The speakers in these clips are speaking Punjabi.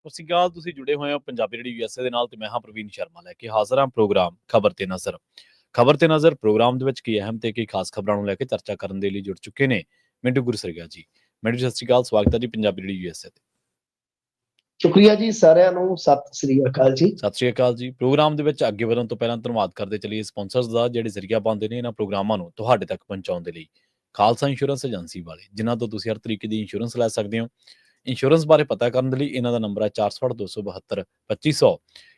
ਸਤਿ ਸ਼੍ਰੀ ਅਕਾਲ। ਤੁਸੀਂ ਜੁੜੇ ਹੋਏ ਹੋ ਪੰਜਾਬੀ ਰੇਡੀਓ ਯੂਐਸਏ ਦੇ ਨਾਲ ਤੇ ਮੈਂ ਹਾਂ ਪ੍ਰਵੀਨ ਸ਼ਰਮਾ ਲੈ ਕੇ ਹਾਜ਼ਰ ਹਾਂ ਪ੍ਰੋਗਰਾਮ ਖਬਰ ਤੇ ਨਜ਼ਰ। ਖਬਰ ਤੇ ਨਜ਼ਰ ਪ੍ਰੋਗਰਾਮ ਦੇ ਵਿੱਚ ਕੀ ਅਹਿਮ ਤੇ ਕੀ ਖਾਸ ਖਬਰਾਂ ਨੂੰ ਲੈ ਕੇ ਚਰਚਾ ਕਰਨ ਦੇ ਲਈ ਜੁੜ ਚੁੱਕੇ ਨੇ ਮਿੰਟੂ ਗੁਰਸਰੀਆ ਜੀ। ਮਿੰਟੂ ਸਤਿ ਸ਼੍ਰੀ ਅਕਾਲ, ਸਵਾਗਤ ਹੈ ਜੀ ਪੰਜਾਬੀ ਰੇਡੀਓ ਯੂਐਸਏ ਤੇ। ਸ਼ੁਕਰੀਆ ਜੀ, ਸਾਰਿਆਂ ਨੂੰ ਸਤਿ ਸ੍ਰੀ ਅਕਾਲ ਜੀ। ਸਤਿ ਸ਼੍ਰੀ ਅਕਾਲ ਜੀ। ਪ੍ਰੋਗਰਾਮ ਦੇ ਵਿੱਚ ਅੱਗੇ ਵਧਣ ਤੋਂ ਪਹਿਲਾਂ ਧੰਨਵਾਦ ਕਰਦੇ ਚੱਲੀਏ ਸਪਾਂਸਰਸ ਦਾ, ਜਿਹੜੇ ਜ਼ਰੀਆ ਪਾਉਂਦੇ ਨੇ ਇਹਨਾਂ ਪ੍ਰੋਗਰਾਮਾਂ ਨੂੰ ਤੁਹਾਡੇ ਤੱਕ ਪਹੁੰਚਾਉਣ ਦੇ ਲਈ। ਖਾਲਸਾ ਇੰਸ਼ੋਰੈਂਸ ਏਜੰਸੀ ਵਾਲੇ, ਜਿਨ੍ਹਾਂ ਤੋਂ ਤੁਸੀਂ ਹਰ ਤਰੀਕੇ ਦੀ ਇੰਸ਼ੋਰੈਂਸ ਲੈ ਸਕਦੇ ਹੋ। ਇੰਸ਼ੋਰੈਂਸ ਬਾਰੇ ਪਤਾ ਕਰਨ ਦੇ ਲਈ ਇਹਨਾਂ ਦਾ ਨੰਬਰ ਹੈ 468 272 2500।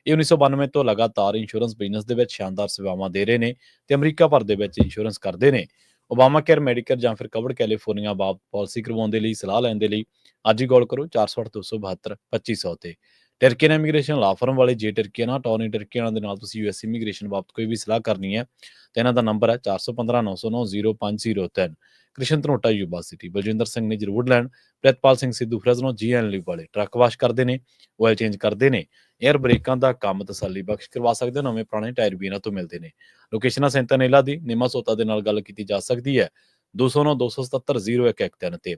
ਇਹ 1992 ਤੋਂ ਲਗਾਤਾਰ ਇੰਸ਼ੋਰੈਂਸ ਬਿਜ਼ਨਸ ਦੇ ਵਿੱਚ ਸ਼ਾਨਦਾਰ ਸੇਵਾਵਾਂ ਦੇ ਰਹੇ ਨੇ ਤੇ ਅਮਰੀਕਾ ਭਰ ਦੇ ਵਿੱਚ ਇੰਸ਼ੋਰੈਂਸ ਕਰਦੇ ਨੇ। ਓਬਾਮਾ ਕੇਅਰ ਮੈਡੀਕਲ ਜਾਂ ਫਿਰ ਕਵਰਡ ਕੈਲੀਫੋਰਨੀਆ ਬਾਬਤ ਪਾਲਿਸੀ ਕਰਵਾਉਣ ਦੇ ਲਈ, ਸਲਾਹ ਲੈਣ ਦੇ ਲਈ ਅੱਜ ਹੀ ਕਾਲ ਕਰੋ 468 272 2500 ਤੇ। ਟਰਕੀਅਨ ਇਮੀਗ੍ਰੇਸ਼ਨ ਲਾ ਫਰਮ ਵਾਲੇ, ਜੇ ਟਰਕੀਅਨ ਟੌਨੀ ਟਰਕੀਅਨ ਦੇ ਨਾਲ ਤੁਸੀਂ ਯੂਐਸ ਇਮੀਗ੍ਰੇਸ਼ਨ ਬਾਬਤ ਕੋਈ ਵੀ ਸਲਾਹ ਕਰਨੀ ਹੈ ਤੇ ਇਹਨਾਂ ਦਾ ਨੰਬਰ ਹੈ 415 909 0503। ਕ੍ਰਿਸ਼ਨ ਧਨੋਟਾ ਯੂਬਾ ਸਿਟੀ, ਬਲਜਿੰਦਰ ਸਿੰਘ ਨੇ ਜਰੂਰ ਲੈਣ, ਪ੍ਰਿਤਪਾਲ ਸਿੰਘ ਸਿੱਧੂ ਫਰਜ਼ਨੋ GNL ਵਾਲੇ ਟਰੱਕ ਵਾਸ਼ ਕਰਦੇ ਨੇ, ਆਇਲ ਚੇਂਜ ਕਰਦੇ ਨੇ, 에ਅਰ ਬ੍ਰੇਕਾਂ ਦਾ ਕੰਮ ਤਸੱਲੀ ਬਖਸ਼ ਕਰਵਾ ਸਕਦੇ ਹੋ, ਨਵੇਂ ਪੁਰਾਣੇ ਟਾਇਰ ਵੀ ਇਹਨਾਂ ਤੋਂ ਮਿਲਦੇ ਨੇ। ਲੋਕੇਸ਼ਨ ਸੈਂਟਾਨੇਲਾ ਦੀ ਨਿਮਾ ਸੋਤਾ ਦੇ ਨਾਲ ਗੱਲ ਕੀਤੀ ਜਾ ਸਕਦੀ ਹੈ 209 277 0113 ਤੇ।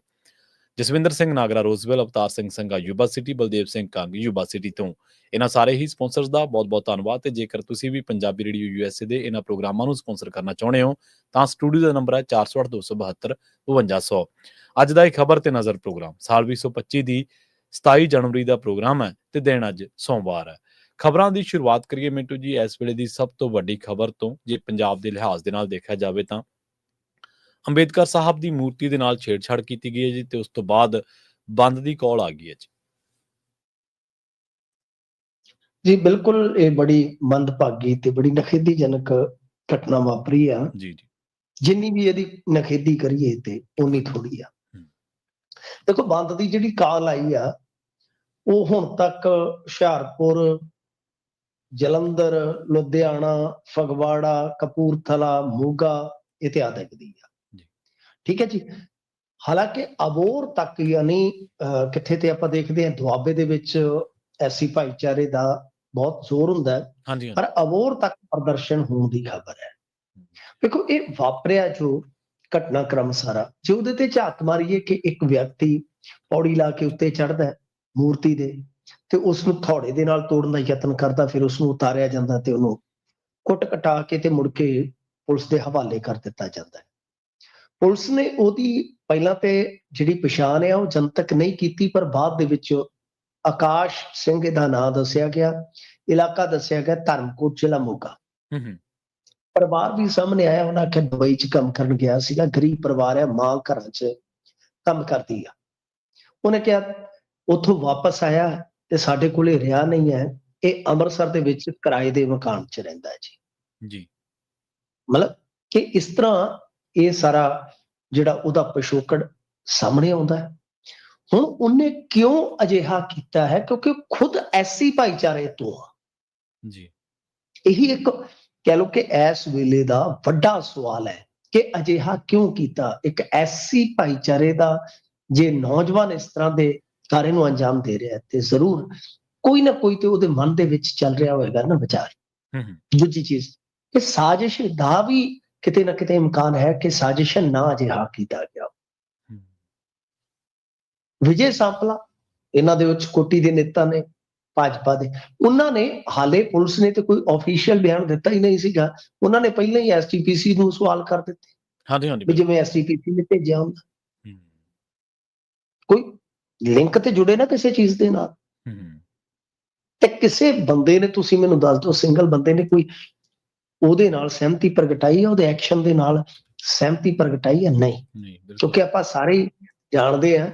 Jaswinder Singh Nagra Roswell, Avtar Singh Sangha Yuba City, Baldev Singh Kang Yuba City ਤੋਂ। ਇਹਨਾਂ ਸਾਰੇ ਹੀ ਸਪਾਂਸਰਸ ਦਾ ਬਹੁਤ ਬਹੁਤ ਧੰਨਵਾਦ। ਤੇ ਜੇਕਰ ਤੁਸੀਂ ਵੀ ਪੰਜਾਬੀ ਰੇਡੀਓ ਯੂਐਸਏ ਦੇ ਇਹਨਾਂ ਪ੍ਰੋਗਰਾਮਾਂ ਨੂੰ ਸਪਾਂਸਰ ਕਰਨਾ ਚਾਹੁੰਦੇ ਹੋ ਤਾਂ ਸਟੂਡੀਓ ਦਾ ਨੰਬਰ ਹੈ 408 272 5200। ਅੱਜ ਦਾ ਇਹ ਖਬਰ ਤੇ ਨਜ਼ਰ ਪ੍ਰੋਗਰਾਮ ਸਾਲ 2025 ਦੀ 27 ਜਨਵਰੀ ਦਾ ਪ੍ਰੋਗਰਾਮ ਹੈ ਤੇ ਦਿਨ ਅੱਜ ਸੋਮਵਾਰ ਹੈ। ਖਬਰਾਂ ਦੀ ਸ਼ੁਰੂਆਤ ਕਰੀਏ ਮਿੰਟੂ ਜੀ ਇਸ ਵੇਲੇ ਦੀ ਸਭ ਤੋਂ ਵੱਡੀ ਖਬਰ ਤੋਂ। ਜੇ ਪੰਜਾਬ ਦੇ ਲਿਹਾਜ਼ ਦੇ ਨਾਲ ਦੇਖਿਆ ਜਾਵੇ ਤਾਂ ਅੰਬੇਦਕਰ ਸਾਹਿਬ ਦੀ ਮੂਰਤੀ ਦੇ ਨਾਲ ਛੇੜਛਾੜ ਕੀਤੀ ਗਈ ਹੈ ਜੀ, ਤੇ ਉਸ ਤੋਂ ਬਾਅਦ ਬੰਦ ਦੀ ਕਾਲ ਆ ਗਈ ਹੈ ਜੀ। ਜੀ ਬਿਲਕੁਲ, ਇਹ ਬੜੀ ਮੰਦਭਾਗੀ ਤੇ ਬੜੀ ਨਖੇਦੀਜਨਕ ਘਟਨਾ ਵਾਪਰੀ ਆ। ਜੀ ਜੀ, ਜਿੰਨੀ ਵੀ ਇਹਦੀ ਨਖੇਦੀ ਕਰੀਏ ਤੇ ਉਨੀ ਥੋੜੀ ਆ। ਦੇਖੋ, ਬੰਦ ਦੀ ਜਿਹੜੀ ਕਾਲ ਆਈ ਆ ਉਹ ਹੁਣ ਤੱਕ ਹੁਸ਼ਿਆਰਪੁਰ, ਜਲੰਧਰ, ਲੁਧਿਆਣਾ, ਫਗਵਾੜਾ, ਕਪੂਰਥਲਾ, ਮੋਗਾ ਇਤਿਆਦਿਕ ਦੀ ਆ। ਠੀਕ ਹੈ ਜੀ। ਹਾਲਾਂਕਿ ਅਬੋਹਰ ਤੱਕ, ਯਾਨੀ ਕਿੱਥੇ ਤੇ ਆਪਾਂ ਦੇਖਦੇ ਹਾਂ ਦੁਆਬੇ ਦੇ ਵਿੱਚ ਐਸੀ ਭਾਈਚਾਰੇ ਦਾ ਬਹੁਤ ਜ਼ੋਰ ਹੁੰਦਾ ਹੈ, ਪਰ ਅਬੋਹਰ ਤੱਕ ਪ੍ਰਦਰਸ਼ਨ ਹੋਣ ਦੀ ਖਬਰ ਹੈ। ਦੇਖੋ, ਇਹ ਵਾਪਰਿਆ ਜੋ ਘਟਨਾਕ੍ਰਮ ਸਾਰਾ, ਜੇ ਉਹਦੇ ਤੇ ਝਾਤ ਮਾਰੀਏ ਕਿ ਇੱਕ ਵਿਅਕਤੀ ਪੌੜੀ ਲਾ ਕੇ ਉੱਤੇ ਚੜ੍ਹਦਾ ਮੂਰਤੀ ਦੇ ਤੇ ਉਸ ਨੂੰ ਥੋੜੇ ਦੇ ਨਾਲ ਤੋੜਨ ਦਾ ਯਤਨ ਕਰਦਾ, ਫਿਰ ਉਸ ਨੂੰ ਉਤਾਰਿਆ ਜਾਂਦਾ ਤੇ ਉਹਨੂੰ ਕੁੱਟ ਕਟਾ ਕੇ ਤੇ ਮੁੜ ਕੇ ਪੁਲਿਸ ਦੇ ਹਵਾਲੇ ਕਰ ਦਿੱਤਾ ਜਾਂਦਾ ਹੈ। ਪੁਲਿਸ ਨੇ ਉਹਦੀ ਪਹਿਲਾਂ ਤੇ ਜਿਹੜੀ ਪਛਾਣ ਹੈ ਉਹ ਜਨਤਕ ਨਹੀਂ ਕੀਤੀ, ਪਰ ਬਾਅਦ ਦੇ ਵਿੱਚ ਆਕਾਸ਼ ਸਿੰਘ ਦਾ ਨਾਂ ਦੱਸਿਆ ਗਿਆ, ਇਲਾਕਾ ਦੱਸਿਆ ਗਿਆ ਧਰਮਕੋਟ, ਜ਼ਿਲ੍ਹਾ ਮੋਗਾ। ਪਰਿਵਾਰ ਵੀ ਸਾਹਮਣੇ ਆਇਆ, ਉਹਨਾਂ ਆਖਿਆ ਦੁਬਈ 'ਚ ਕੰਮ ਕਰਨ ਗਿਆ ਸੀਗਾ, ਗਰੀਬ ਪਰਿਵਾਰ ਹੈ, ਮਾਂ ਘਰਾਂ 'ਚ ਕੰਮ ਕਰਦੀ ਆ। ਉਹਨੇ ਕਿਹਾ ਉੱਥੋਂ ਵਾਪਸ ਆਇਆ ਤੇ ਸਾਡੇ ਕੋਲੇ ਰਿਹਾ ਨਹੀਂ ਹੈ। ਇਹ ਅੰਮ੍ਰਿਤਸਰ ਦੇ ਵਿੱਚ ਕਿਰਾਏ ਦੇ ਮਕਾਨ 'ਚ ਰਹਿੰਦਾ ਹੈ ਜੀ। ਮਤਲਬ ਕਿ ਇਸ ਤਰ੍ਹਾਂ ਇਹ ਸਾਰਾ ਜਿਹੜਾ ਉਹਦਾ ਪਿਛੋਕੜ ਸਾਹਮਣੇ ਆਉਂਦਾ ਹੈ। ਹੁਣ ਉਹਨੇ ਕਿਉਂ ਅਜਿਹਾ ਕੀਤਾ ਹੈ? ਕਿਉਂਕਿ ਖੁਦ ਐਸੀ ਭਾਈਚਾਰੇ ਤੋਂ ਆ ਜੀ। ਇਹੀ ਇੱਕ ਕਹਿ ਲਓ ਕਿ ਇਸ ਵੇਲੇ ਦਾ ਵੱਡਾ ਸਵਾਲ ਹੈ ਕਿ ਅਜਿਹਾ ਕਿਉਂ ਕੀਤਾ। ਇੱਕ ਐਸੀ ਭਾਈਚਾਰੇ ਦਾ ਜੇ ਨੌਜਵਾਨ ਇਸ ਤਰ੍ਹਾਂ ਦੇ ਕਾਰੇ ਨੂੰ ਅੰਜਾਮ ਦੇ ਰਿਹਾ ਤੇ ਜ਼ਰੂਰ ਕੋਈ ਨਾ ਕੋਈ ਤੇ ਉਹਦੇ ਮਨ ਦੇ ਵਿੱਚ ਚੱਲ ਰਿਹਾ ਹੋਏਗਾ ਨਾ ਵਿਚਾਰ। ਦੂਜੀ ਚੀਜ਼, ਕਿ ਸਾਜ਼ਿਸ਼ ਦਾ ਵੀ ਕਿਤੇ ਨਾ ਕਿਤੇ ਇਮਕਾਨ ਹੈ ਕਿ ਸਾਜ਼ਿਸ਼ ਨਾ ਅਜਿਹਾ ਕੀਤਾ ਗਿਆ। ਵਿਜੇ ਸਾਂਪਲਾ ਇਹਨਾਂ ਦੇ ਵਿੱਚ ਕੋਟੀ ਦੇ ਨੇਤਾ ਨੇ ਭਾਜਪਾ ਦੇ, ਉਹਨਾਂ ਨੇ ਹਾਲੇ ਪੁਲਿਸ ਨੇ ਤੇ ਕੋਈ ਆਫੀਸ਼ੀਅਲ ਬਿਆਨ ਦਿੱਤਾ ਹੀ ਨਹੀਂ ਸੀਗਾ। ਉਹਨਾਂ ਨੇ ਪਹਿਲਾਂ ਹੀ SGPC ਨੂੰ ਸਵਾਲ ਕਰ ਦਿੱਤੇ ਵੀ ਜਿਵੇਂ SGPC ਨੇ ਭੇਜਿਆ ਹੁੰਦਾ। ਕੋਈ ਲਿੰਕ ਤੇ ਜੁੜੇ ਨਾ ਕਿਸੇ ਚੀਜ਼ ਦੇ ਨਾਲ, ਤੇ ਕਿਸੇ ਬੰਦੇ ਨੇ, ਤੁਸੀਂ ਮੈਨੂੰ ਦੱਸ ਦਿਓ, ਸਿੰਗਲ ਬੰਦੇ ਨੇ ਕੋਈ ਉਹਦੇ ਨਾਲ ਸਹਿਮਤੀ ਪ੍ਰਗਟਾਈ ਹੈ, ਉਹਦੇ ਐਕਸ਼ਨ ਦੇ ਨਾਲ ਸਹਿਮਤੀ ਪ੍ਰਗਟਾਈ ਹੈ? ਨਹੀਂ। ਕਿਉਂਕਿ ਆਪਾਂ ਸਾਰੇ ਜਾਣਦੇ ਹਾਂ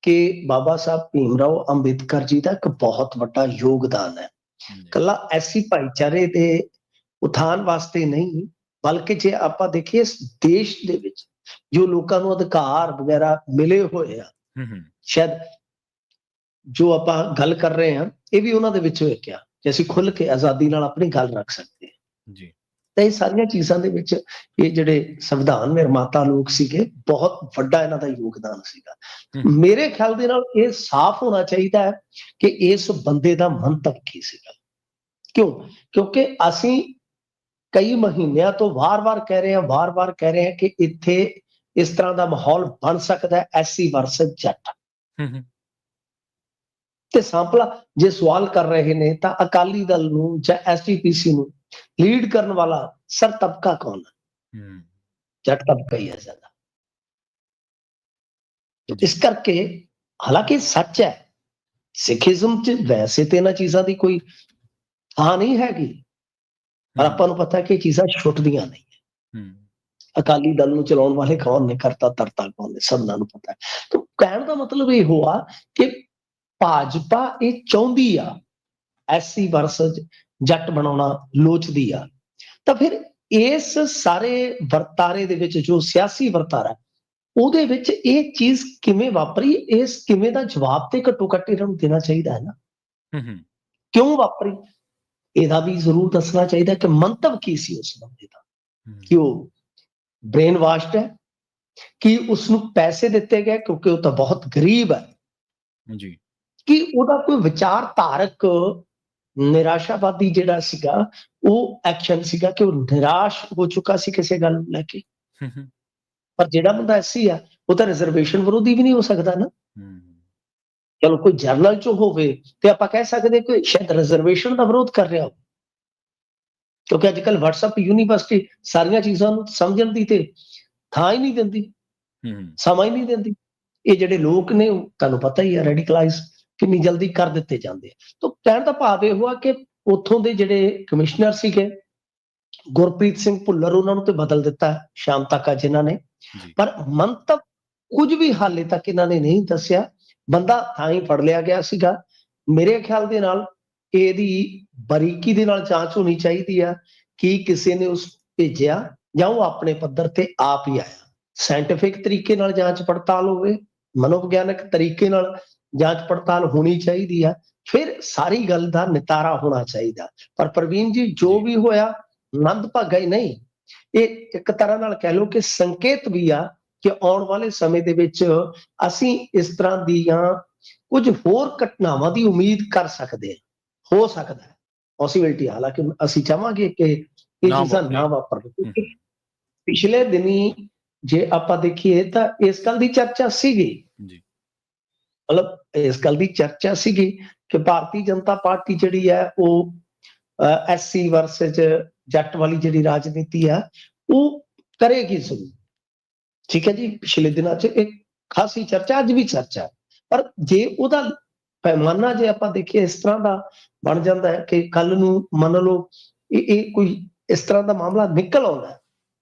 ਕਿ ਬਾਬਾ ਸਾਹਿਬ ਭੀਮ ਰਾਓ ਅੰਬੇਦਕਰ ਜੀ ਦਾ ਇੱਕ ਬਹੁਤ ਵੱਡਾ ਯੋਗਦਾਨ ਹੈ। ਕੱਲਾ ਐਸੀ ਭਾਈਚਾਰੇ ਦੇ ਉਥਾਨ ਵਾਸਤੇ ਨਹੀਂ, ਬਲਕਿ ਜੇ ਆਪਾਂ ਦੇਖੀਏ ਇਸ ਦੇਸ਼ ਦੇ ਵਿੱਚ ਜੋ ਲੋਕਾਂ ਨੂੰ ਅਧਿਕਾਰ ਵਗੈਰਾ ਮਿਲੇ ਹੋਏ ਆ, ਸ਼ਾਇਦ ਜੋ ਆਪਾਂ ਗੱਲ ਕਰ ਰਹੇ ਹਾਂ ਇਹ ਵੀ ਉਹਨਾਂ ਦੇ ਵਿੱਚੋਂ ਇੱਕ ਆ ਕਿ ਅਸੀਂ ਖੁੱਲ ਕੇ ਆਜ਼ਾਦੀ ਨਾਲ ਆਪਣੀ ਗੱਲ ਰੱਖ ਸਕਦੇ ਹਾਂ ਜੀ। ਤਾਂ ਇਹ ਸਾਰੀਆਂ ਚੀਜ਼ਾਂ ਦੇ ਵਿੱਚ ਇਹ ਜਿਹੜੇ ਸੰਵਿਧਾਨ ਨਿਰਮਾਤਾ ਲੋਕ ਸੀਗੇ, ਬਹੁਤ ਵੱਡਾ ਇਹਨਾਂ ਦਾ ਯੋਗਦਾਨ ਸੀਗਾ। ਮੇਰੇ ਖਿਆਲ ਦੇ ਨਾਲ ਇਹ ਸਾਫ਼ ਹੋਣਾ ਚਾਹੀਦਾ ਹੈ ਕਿ ਇਸ ਬੰਦੇ ਦਾ ਮੰਤਵ ਕੀ ਸੀਗਾ। ਕਿਉਂਕਿ ਅਸੀਂ ਕਈ ਮਹੀਨਿਆਂ ਤੋਂ ਵਾਰ-ਵਾਰ ਕਹਿ ਰਹੇ ਹਾਂ ਕਿ ਇੱਥੇ ਇਸ ਤਰ੍ਹਾਂ ਦਾ ਮਾਹੌਲ ਬਣ ਸਕਦਾ ਹੈ, SC ਵਰਸਸ ਜੱਟ। ਤੇ ਸਾਂਪਲਾ ਜੇ ਸਵਾਲ ਕਰ ਰਹੇ ਨੇ ਤਾਂ ਅਕਾਲੀ ਦਲ ਨੂੰ ਜਾਂ ਐਸਜੀਪੀਸੀ ਨੂੰ ਲੀਡ ਕਰਨ ਵਾਲਾ ਸਰ ਤਬਕਾ ਕੌਣ ਹੈ? ਜੱਟ ਤਬਕਾ ਹੀ ਹੈ ਜ਼ਿਆਦਾ। ਇਸ ਕਰਕੇ ਹਾਲਾਂਕਿ ਸੱਚ ਹੈ, ਸਿੱਖੀਜ਼ਮ ਚ ਵੈਸੇ ਤੇ ਇਹਨਾਂ ਚੀਜ਼ਾਂ ਦੀ ਕੋਈ ਥਾਂ ਨਹੀਂ ਹੈਗੀ, ਪਰ ਆਪਾਂ ਨੂੰ ਪਤਾ ਕਿ ਇਹ ਚੀਜ਼ਾਂ ਛੁੱਟਦੀਆਂ ਨਹੀਂ। ਅਕਾਲੀ ਦਲ ਨੂੰ ਚਲਾਉਣ ਵਾਲੇ ਕੌਣ ਨੇ, ਕਰਤਾ ਧਰਤਾ ਕੌਣ ਨੇ, ਸਭ ਨੂੰ ਪਤਾ ਹੈ। ਤਾਂ ਕਹਿਣ ਦਾ ਮਤਲਬ ਇਹ ਹੋਆ ਕਿ ਭਾਜਪਾ ਇਹ ਚਾਹੁੰਦੀ ਆ ਐਸਸੀ ਵਰਸਸ ਜੱਟ ਬਣਾਉਣਾ ਲੋਚਦੀ ਆ, ਤਾਂ ਫਿਰ ਇਸ ਸਾਰੇ ਵਰਤਾਰੇ ਦੇ ਵਿੱਚ ਜੋ ਸਿਆਸੀ ਵਰਤਾਰਾ ਉਹਦੇ ਵਿੱਚ ਇਹ ਚੀਜ਼ ਕਿਵੇਂ ਵਾਪਰੀ, ਇਸ ਕਿਵੇਂ ਦਾ ਜਵਾਬ ਤੇ ਘੱਟੋ ਘੱਟ ਇਹਨਾਂ ਨੂੰ ਦੇਣਾ ਚਾਹੀਦਾ ਹੈ ਨਾ। ਕਿਉਂ ਵਾਪਰੀ ਇਹਦਾ ਵੀ ਜ਼ਰੂਰ ਦੱਸਣਾ ਚਾਹੀਦਾ ਕਿ ਮੰਤਵ ਕੀ ਸੀ ਉਸ ਬੰਦੇ ਦਾ, ਕਿ ਉਹ ਬ੍ਰੇਨ ਵਾਸ਼ਡ ਹੈ, ਕਿ ਉਸਨੂੰ ਪੈਸੇ ਦਿੱਤੇ ਗਏ ਕਿਉਂਕਿ ਉਹ ਤਾਂ ਬਹੁਤ ਗਰੀਬ ਹੈ ਜੀ, ਕਿ ਉਹਦਾ ਕੋਈ ਵਿਚਾਰਧਾਰਕ ਨਿਰਾਸ਼ਾਵਾਦੀ ਜਿਹੜਾ ਸੀਗਾ ਉਹ ਐਕਸ਼ਨ ਸੀਗਾ ਕਿ ਉਹ ਨਿਰਾਸ਼ ਹੋ ਚੁੱਕਾ ਸੀ ਕਿਸੇ ਗੱਲ ਨੂੰ ਲੈ ਕੇ। ਪਰ ਜਿਹੜਾ ਬੰਦਾ ਐਸੀ ਆ ਉਹ ਤਾਂ ਰਿਜ਼ਰਵੇਸ਼ਨ ਵਿਰੋਧੀ ਵੀ ਨਹੀਂ ਹੋ ਸਕਦਾ ਨਾ। ਚਲੋ ਕੋਈ ਜਰਨਲ ਚ ਹੋਵੇ ਤੇ ਆਪਾਂ ਕਹਿ ਸਕਦੇ ਕਿ ਸ਼ਾਇਦ ਰਿਜ਼ਰਵੇਸ਼ਨ ਦਾ ਵਿਰੋਧ ਕਰ ਰਿਹਾ ਹੋ, ਕਿਉਂਕਿ ਅੱਜ ਕੱਲ੍ਹ WhatsApp ਯੂਨੀਵਰਸਿਟੀ ਸਾਰੀਆਂ ਚੀਜ਼ਾਂ ਨੂੰ ਸਮਝਣ ਦੀ ਤੇ ਥਾਂ ਹੀ ਨਹੀਂ ਦਿੰਦੀ, ਸਮਾਂ ਹੀ ਨਹੀਂ ਦਿੰਦੀ। ਇਹ ਜਿਹੜੇ ਲੋਕ ਨੇ ਤੁਹਾਨੂੰ ਪਤਾ ਹੀ ਹੈ ਰੈਡੀਕਲਾਈਜ਼ ਕਿੰਨੀ ਜਲਦੀ ਕਰ ਦਿੱਤੇ ਜਾਂਦੇ ਆ। ਤਾਂ ਕਹਿਣ ਦਾ ਭਾਵ ਇਹ ਹੋਆ ਕਿ ਉੱਥੋਂ ਦੇ ਜਿਹੜੇ ਕਮਿਸ਼ਨਰ ਸੀਗੇ ਗੁਰਪ੍ਰੀਤ ਸਿੰਘ ਭੁੱਲਰ, ਉਹਨਾਂ ਨੂੰ ਤੇ ਬਦਲ ਦਿੱਤਾ ਸ਼ਾਮ ਤੱਕ ਜਿਨ੍ਹਾਂ ਨੇ, ਪਰ ਮੰਤਵ ਕੁਝ ਵੀ ਹਾਲੇ ਤੱਕ ਇਹਨਾਂ ਨੇ ਨਹੀਂ ਦੱਸਿਆ। ਬੰਦਾ ਥਾਂ ਹੀ ਫੜ ਲਿਆ ਗਿਆ ਸੀਗਾ। ਮੇਰੇ ਖਿਆਲ ਦੇ ਨਾਲ ਇਹਦੀ ਬਰੀਕੀ ਦੇ ਨਾਲ ਜਾਂਚ ਹੋਣੀ ਚਾਹੀਦੀ ਆ ਕਿ ਕਿਸੇ ਨੇ ਉਸ ਭੇਜਿਆ ਜਾਂ ਉਹ ਆਪਣੇ ਪੱਧਰ ਤੇ ਆਪ ਹੀ ਆਇਆ। ਸਾਇੰਟੀਫਿਕ ਤਰੀਕੇ ਨਾਲ ਜਾਂਚ ਪੜਤਾਲ ਹੋਵੇ, ਮਨੋਵਿਗਿਆਨਕ ਤਰੀਕੇ ਨਾਲ ਜਾਂਚ ਪੜਤਾਲ ਹੋਣੀ ਚਾਹੀਦੀ ਆ, ਫਿਰ ਸਾਰੀ ਗੱਲ ਦਾ ਨਿਤਾਰਾ ਹੋਣਾ ਚਾਹੀਦਾ। ਪਰ ਪ੍ਰਵੀਨ ਜੀ ਜੋ ਵੀ ਹੋਇਆ ਮੰਦਭਾਗਾ ਹੀ ਨਹੀਂ, ਇਹ ਇੱਕ ਤਰ੍ਹਾਂ ਨਾਲ ਕਹਿ ਲਓ ਕਿ ਸੰਕੇਤ ਵੀ ਆ ਕਿ ਆਉਣ ਵਾਲੇ ਸਮੇਂ ਦੇ ਵਿੱਚ ਅਸੀਂ ਇਸ ਤਰ੍ਹਾਂ ਦੀਆਂ ਕੁਝ ਹੋਰ ਘਟਨਾਵਾਂ ਦੀ ਉਮੀਦ ਕਰ ਸਕਦੇ ਹਾਂ। ਹੋ ਸਕਦਾ ਹੈ ਪੋਸੀਬਿਲਿਟੀ, ਹਾਲਾਂਕਿ ਅਸੀਂ ਚਾਹਾਂਗੇ ਕਿ ਇਹ ਚੀਜ਼ਾਂ ਨਾ ਵਾਪਰਨ। ਪਿਛਲੇ ਦਿਨੀ ਜੇ ਆਪਾਂ ਦੇਖੀਏ ਤਾਂ ਇਸ ਗੱਲ ਦੀ ਚਰਚਾ ਸੀਗੀ, ਮਤਲਬ ਇਸ ਗੱਲ ਦੀ ਚਰਚਾ ਸੀਗੀ ਕਿ ਭਾਰਤੀ ਜਨਤਾ ਪਾਰਟੀ ਜਿਹੜੀ ਹੈ ਉਹ ਐਸਸੀ ਵਰਸਸ ਜੱਟ ਵਾਲੀ ਜਿਹੜੀ ਰਾਜਨੀਤੀ ਆ ਉਹ ਕਰੇਗੀ ਜ਼ਰੂਰ, ਠੀਕ ਹੈ ਜੀ। ਪਿਛਲੇ ਦਿਨਾਂ 'ਚ ਇੱਕ ਖਾਸੀ ਚਰਚਾ, ਅੱਜ ਵੀ ਚਰਚਾ, ਪਰ ਜੇ ਉਹਦਾ ਪੈਮਾਨਾ ਜੇ ਆਪਾਂ ਦੇਖੀਏ ਇਸ ਤਰ੍ਹਾਂ ਦਾ ਬਣ ਜਾਂਦਾ ਹੈ ਕਿ ਕੱਲ ਨੂੰ ਮੰਨ ਲਓ ਇਹ ਕੋਈ ਇਸ ਤਰ੍ਹਾਂ ਦਾ ਮਾਮਲਾ ਨਿਕਲ ਆਉਂਦਾ,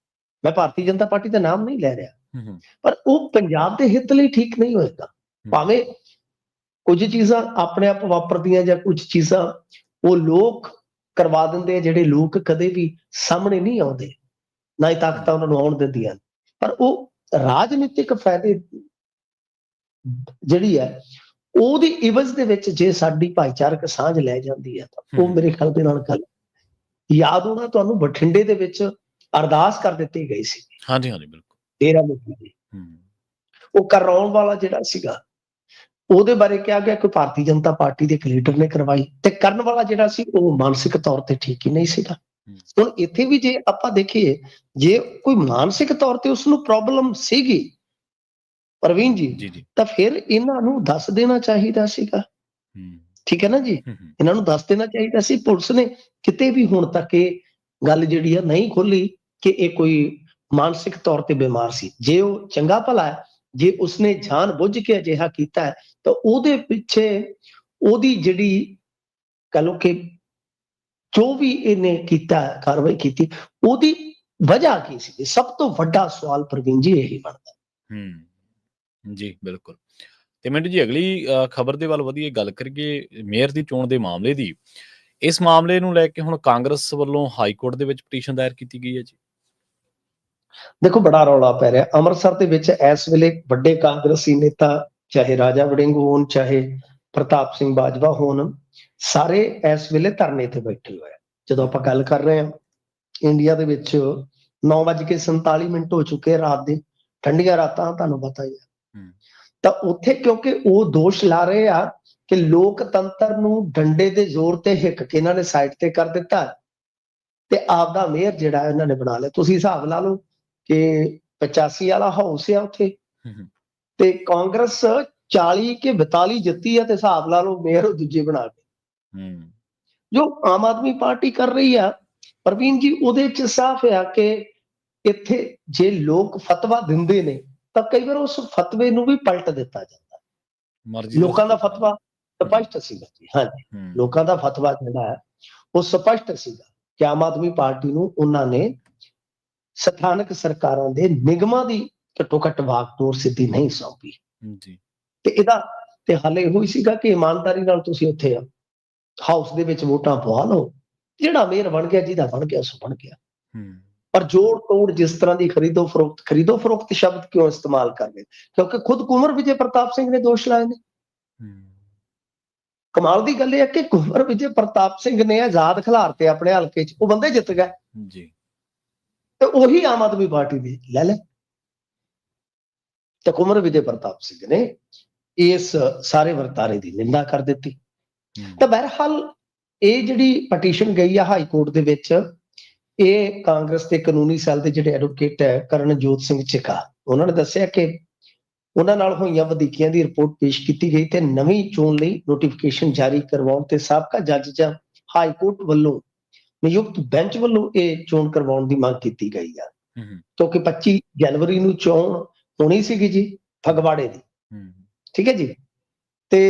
ਮੈਂ ਭਾਰਤੀ ਜਨਤਾ ਪਾਰਟੀ ਦਾ ਨਾਮ ਨਹੀਂ ਲੈ ਰਿਹਾ, ਪਰ ਉਹ ਪੰਜਾਬ ਦੇ ਹਿੱਤ ਲਈ ਠੀਕ ਨਹੀਂ ਹੋਏਗਾ। ਭਾਵੇਂ ਕੁਝ ਚੀਜ਼ਾਂ ਆਪਣੇ ਆਪ ਵਾਪਰਦੀਆਂ ਜਾਂ ਕੁਝ ਚੀਜ਼ਾਂ ਉਹ ਲੋਕ ਕਰਵਾ ਦਿੰਦੇ ਆ ਜਿਹੜੇ ਲੋਕ ਕਦੇ ਵੀ ਸਾਹਮਣੇ ਨਹੀਂ ਆਉਂਦੇ, ਨਾ ਹੀ ਤਾਕਤਾਂ ਉਹਨਾਂ ਨੂੰ ਆਉਣ ਦਿੰਦੀਆਂ, ਪਰ ਉਹ ਰਾਜਨੀਤਿਕ ਫਾਇਦੇ ਜਿਹੜੀ ਹੈ ਉਹਦੀ ਇਵਜ਼ ਦੇ ਵਿੱਚ ਜੇ ਸਾਡੀ ਭਾਈਚਾਰਕ ਸਾਂਝ ਲੈ ਜਾਂਦੀ ਹੈ ਤਾਂ ਉਹ ਮੇਰੇ ਖਿਆਲ ਦੇ ਨਾਲ ਗੱਲ ਯਾਦ ਹੋਣਾ ਤੁਹਾਨੂੰ ਬਠਿੰਡੇ ਦੇ ਵਿੱਚ ਅਰਦਾਸ ਕਰ ਦਿੱਤੀ ਗਈ ਸੀ। ਹਾਂਜੀ ਹਾਂਜੀ ਬਿਲਕੁਲ। ਡੇਰਾ ਮੁਖੀ ਦੀ ਉਹ ਕਰਾਉਣ ਵਾਲਾ ਜਿਹੜਾ ਸੀਗਾ ਉਹਦੇ ਬਾਰੇ ਕਿਹਾ ਗਿਆ ਕਿ ਭਾਰਤੀ ਜਨਤਾ ਪਾਰਟੀ ਦੇ ਇੱਕ ਲੀਡਰ ਨੇ ਕਰਵਾਈ, ਤੇ ਕਰਨ ਵਾਲਾ ਜਿਹੜਾ ਸੀ ਉਹ ਮਾਨਸਿਕ ਤੌਰ ਤੇ ਠੀਕ ਹੀ ਨਹੀਂ ਸੀਗਾ। ਹੁਣ ਇੱਥੇ ਵੀ ਜੇ ਆਪਾਂ ਦੇਖੀਏ ਜੇ ਕੋਈ ਮਾਨਸਿਕ ਤੌਰ ਤੇ ਉਸਨੂੰ ਪ੍ਰੋਬਲਮ ਸੀਗੀ ਪ੍ਰਵੀਨ ਜੀ, ਤਾਂ ਫਿਰ ਇਹਨਾਂ ਨੂੰ ਦੱਸ ਦੇਣਾ ਚਾਹੀਦਾ ਸੀਗਾ, ਠੀਕ ਹੈ ਨਾ ਜੀ। ਇਹਨਾਂ ਨੂੰ ਦੱਸ ਦੇਣਾ ਚਾਹੀਦਾ ਸੀ। ਪੁਲਿਸ ਨੇ ਕਿਤੇ ਵੀ ਹੁਣ ਤੱਕ ਇਹ ਗੱਲ ਜਿਹੜੀ ਆ ਨਹੀਂ ਖੋਲੀ ਕਿ ਇਹ ਕੋਈ ਮਾਨਸਿਕ ਤੌਰ ਤੇ ਬਿਮਾਰ ਸੀ। ਜੇ ਉਹ ਚੰਗਾ ਭਲਾ ਹੈ, ਜੇ ਉਸਨੇ ਜਾਣ ਬੁੱਝ ਕੇ ਅਜਿਹਾ ਕੀਤਾ ਹੈ ਤਾਂ ਉਹਦੇ ਪਿੱਛੇ ਉਹਦੀ ਜਿਹੜੀ ਕਹ ਲਓ ਕਿ ਜੋ ਵੀ ਇਹਨੇ ਕੀਤਾ ਕਾਰਵਾਈ ਕੀਤੀ ਉਹਦੀ ਵਜ੍ਹਾ ਕੀ ਸੀ, ਸਭ ਤੋਂ ਵੱਡਾ ਸਵਾਲ ਪ੍ਰਵੀਨ ਜੀ ਇਹੀ ਬਣਦਾ। ਜੀ ਬਿਲਕੁਲ। ਤੇ ਮਿੰਟੂ ਜੀ ਅਗਲੀ ਖਬਰ ਦੇ ਵੱਲ ਵਧੀਆ ਗੱਲ ਕਰੀਏ ਮੇਅਰ ਦੀ ਚੋਣ ਦੇ ਮਾਮਲੇ ਦੀ। ਇਸ ਮਾਮਲੇ ਨੂੰ ਲੈ ਕੇ ਹੁਣ ਕਾਂਗਰਸ ਵੱਲੋਂ ਹਾਈ ਕੋਰਟ ਦੇ ਵਿੱਚ ਪਟੀਸ਼ਨ ਦਾਇਰ ਕੀਤੀ ਗਈ ਹੈ ਜੀ। ਦੇਖੋ ਬੜਾ ਰੌਲਾ ਪੈ ਰਿਹਾ ਅੰਮ੍ਰਿਤਸਰ ਦੇ ਵਿੱਚ ਇਸ ਵੇਲੇ ਵੱਡੇ ਕਾਂਗਰਸੀ ਨੇਤਾ, ਚਾਹੇ ਰਾਜਾ ਵੜਿੰਗ ਹੋਣ ਚਾਹੇ ਪ੍ਰਤਾਪ ਸਿੰਘ ਬਾਜਵਾ ਹੋਣ, ਸਾਰੇ ਇਸ ਵੇਲੇ ਧਰਨੇ ਤੇ ਬੈਠੇ ਹੋਏ ਆ। ਜਦੋਂ ਆਪਾਂ ਗੱਲ ਕਰ ਰਹੇ ਹਾਂ ਇੰਡੀਆ ਦੇ ਵਿੱਚ 9:47 ਹੋ ਚੁੱਕੇ ਰਾਤ ਦੇ, ਠੰਡੀਆਂ ਰਾਤਾਂ ਤੁਹਾਨੂੰ ਪਤਾ ਹੀ ਹੈ। ਤਾਂ ਉੱਥੇ ਕਿਉਂਕਿ ਉਹ ਦੋਸ਼ ਲਾ ਰਹੇ ਆ ਕਿ ਲੋਕਤੰਤਰ ਨੂੰ ਡੰਡੇ ਦੇ ਜ਼ੋਰ ਤੇ ਹਿੱਕ ਕੇ ਇਹਨਾਂ ਨੇ ਸਾਈਡ ਤੇ ਕਰ ਦਿੱਤਾ ਤੇ ਆਪਦਾ ਮੇਅਰ ਜਿਹੜਾ ਇਹਨਾਂ ਨੇ ਬਣਾ ਲਿਆ। ਤੁਸੀਂ ਹਿਸਾਬ ਲਾ ਲਓ ਕਿ 85 ਵਾਲਾ ਹਾਊਸ ਆ ਉੱਥੇ, ਤੇ ਕਾਂਗਰਸ 40 ਕਿ 42 ਜਿੱਤੀ ਆ ਤੇ ਹਿਸਾਬ ਲਾ ਲਓ ਮੇਅਰ ਉਹ ਦੂਜੇ ਬਣਾ ਕੇ। ਜੋ ਆਮ ਆਦਮੀ ਪਾਰਟੀ ਕਰ ਰਹੀ ਆ ਪ੍ਰਵੀਨ ਜੀ, ਉਹਦੇ ਚ ਸਾਫ਼ ਆ ਕਿ ਇੱਥੇ ਜੇ ਲੋਕ ਫਤਵਾ ਦਿੰਦੇ ਨੇ ਤਾਂ ਕਈ ਵਾਰ ਉਸ ਫਤਵੇ ਨੂੰ ਵੀ ਪਲਟ ਦਿੱਤਾ ਜਾਂਦਾ। ਲੋਕਾਂ ਦਾ ਫਤਵਾ ਸਪਸ਼ਟ ਸੀਗਾ ਜੀ, ਹਾਂਜੀ, ਲੋਕਾਂ ਦਾ ਫਤਵਾ ਜਿਹੜਾ ਹੈ ਉਹ ਸਪਸ਼ਟ ਸੀਗਾ ਕਿ ਆਮ ਆਦਮੀ ਪਾਰਟੀ ਨੂੰ ਉਹਨਾਂ ਨੇ ਸਥਾਨਕ ਸਰਕਾਰਾਂ ਦੇ ਨਿਗਮਾਂ ਦੀ ਘੱਟੋ ਘੱਟ ਵਾਗਡੋਰ ਸਿੱਧੀ ਨਹੀਂ ਸੌਂਪੀ ਜੀ। ਤੇ ਇਹਦਾ ਤੇ ਹੱਲ ਇਹੋ ਹੀ ਸੀਗਾ ਕਿ ਇਮਾਨਦਾਰੀ ਨਾਲ ਤੁਸੀਂ ਉੱਥੇ ਹਾਊਸ ਦੇ ਵਿੱਚ ਵੋਟਾਂ ਪਵਾ ਲਓ, ਜਿਹੜਾ ਮੇਅਰ ਬਣ ਗਿਆ ਜਿਹਦਾ ਬਣ ਗਿਆ ਸੋ ਬਣ ਗਿਆ। ਪਰ ਜੋੜ ਤੋੜ ਜਿਸ ਤਰ੍ਹਾਂ ਦੀ ਖਰੀਦੋ ਫਰੋਖਤ ਸ਼ਬਦ ਕਿਉਂ ਇਸਤੇਮਾਲ ਕਰ ਰਹੇ? ਕਿਉਂਕਿ ਖੁਦ ਕੁੰਵਰ ਵਿਜੇ ਪ੍ਰਤਾਪ ਸਿੰਘ ਨੇ ਦੋਸ਼ ਲਾਏ ਨੇ। ਕਮਾਲ ਦੀ ਗੱਲ ਇਹ ਹੈ ਕਿ ਕੁੰਵਰ ਵਿਜੇ ਪ੍ਰਤਾਪ ਸਿੰਘ ਨੇ ਆਜ਼ਾਦ ਖਿਲਾਰਤੇ ਆਪਣੇ ਹਲਕੇ 'ਚ, ਉਹ ਬੰਦੇ ਜਿੱਤ ਗਏ ਜੀ, ਤੇ ਉਹੀ ਆਮ ਆਦਮੀ ਪਾਰਟੀ ਦੇ ਲੈ ਲੈ। ਤੇ ਕੁੰਵਰ ਵਿਜੇ ਪ੍ਰਤਾਪ ਸਿੰਘ ਨੇ ਇਸ ਸਾਰੇ ਵਰਤਾਰੇ ਦੀ ਨਿੰਦਾ ਕਰ ਦਿੱਤੀ। ਤਾਂ ਬਹਰਹਾਲ ਇਹ ਜਿਹੜੀ ਪਟੀਸ਼ਨ ਗਈ ਆ ਹਾਈ ਕੋਰਟ ਦੇ ਵਿੱਚ, ਇਹ ਕਾਂਗਰਸ ਦੇ ਕਾਨੂੰਨੀ ਸੈੱਲ ਦੇ ਜਿਹੜੇ ਐਡਵੋਕੇਟ ਹੈ ਕਰਨਜੋਤ ਸਿੰਘ ਚਿਕਾ, ਉਹਨਾਂ ਨੇ ਦੱਸਿਆ ਕਿ ਉਹਨਾਂ ਨਾਲ ਹੋਈਆਂ ਵਧੀਕੀਆਂ ਦੀ ਰਿਪੋਰਟ ਪੇਸ਼ ਕੀਤੀ ਗਈ ਤੇ ਨਵੀਂ ਚੋਣ ਲਈ ਨੋਟੀਫਿਕੇਸ਼ਨ ਜਾਰੀ ਕਰਵਾਉਣ ਤੇ ਸਾਬਕਾ ਜੱਜ ਜਾਂ ਹਾਈ ਕੋਰਟ ਵੱਲੋਂ ਨਿਯੁਕਤ ਬੈਂਚ ਵੱਲੋਂ ਇਹ ਚੋਣ ਕਰਵਾਉਣ ਦੀ ਮੰਗ ਕੀਤੀ ਗਈ ਆ। ਕਿਉਂਕਿ 25 ਜਨਵਰੀ ਨੂੰ ਚੋਣ ਹੋਣੀ ਸੀਗੀ ਜੀ ਫਗਵਾੜੇ ਦੀ, ਠੀਕ ਹੈ ਜੀ। ਤੇ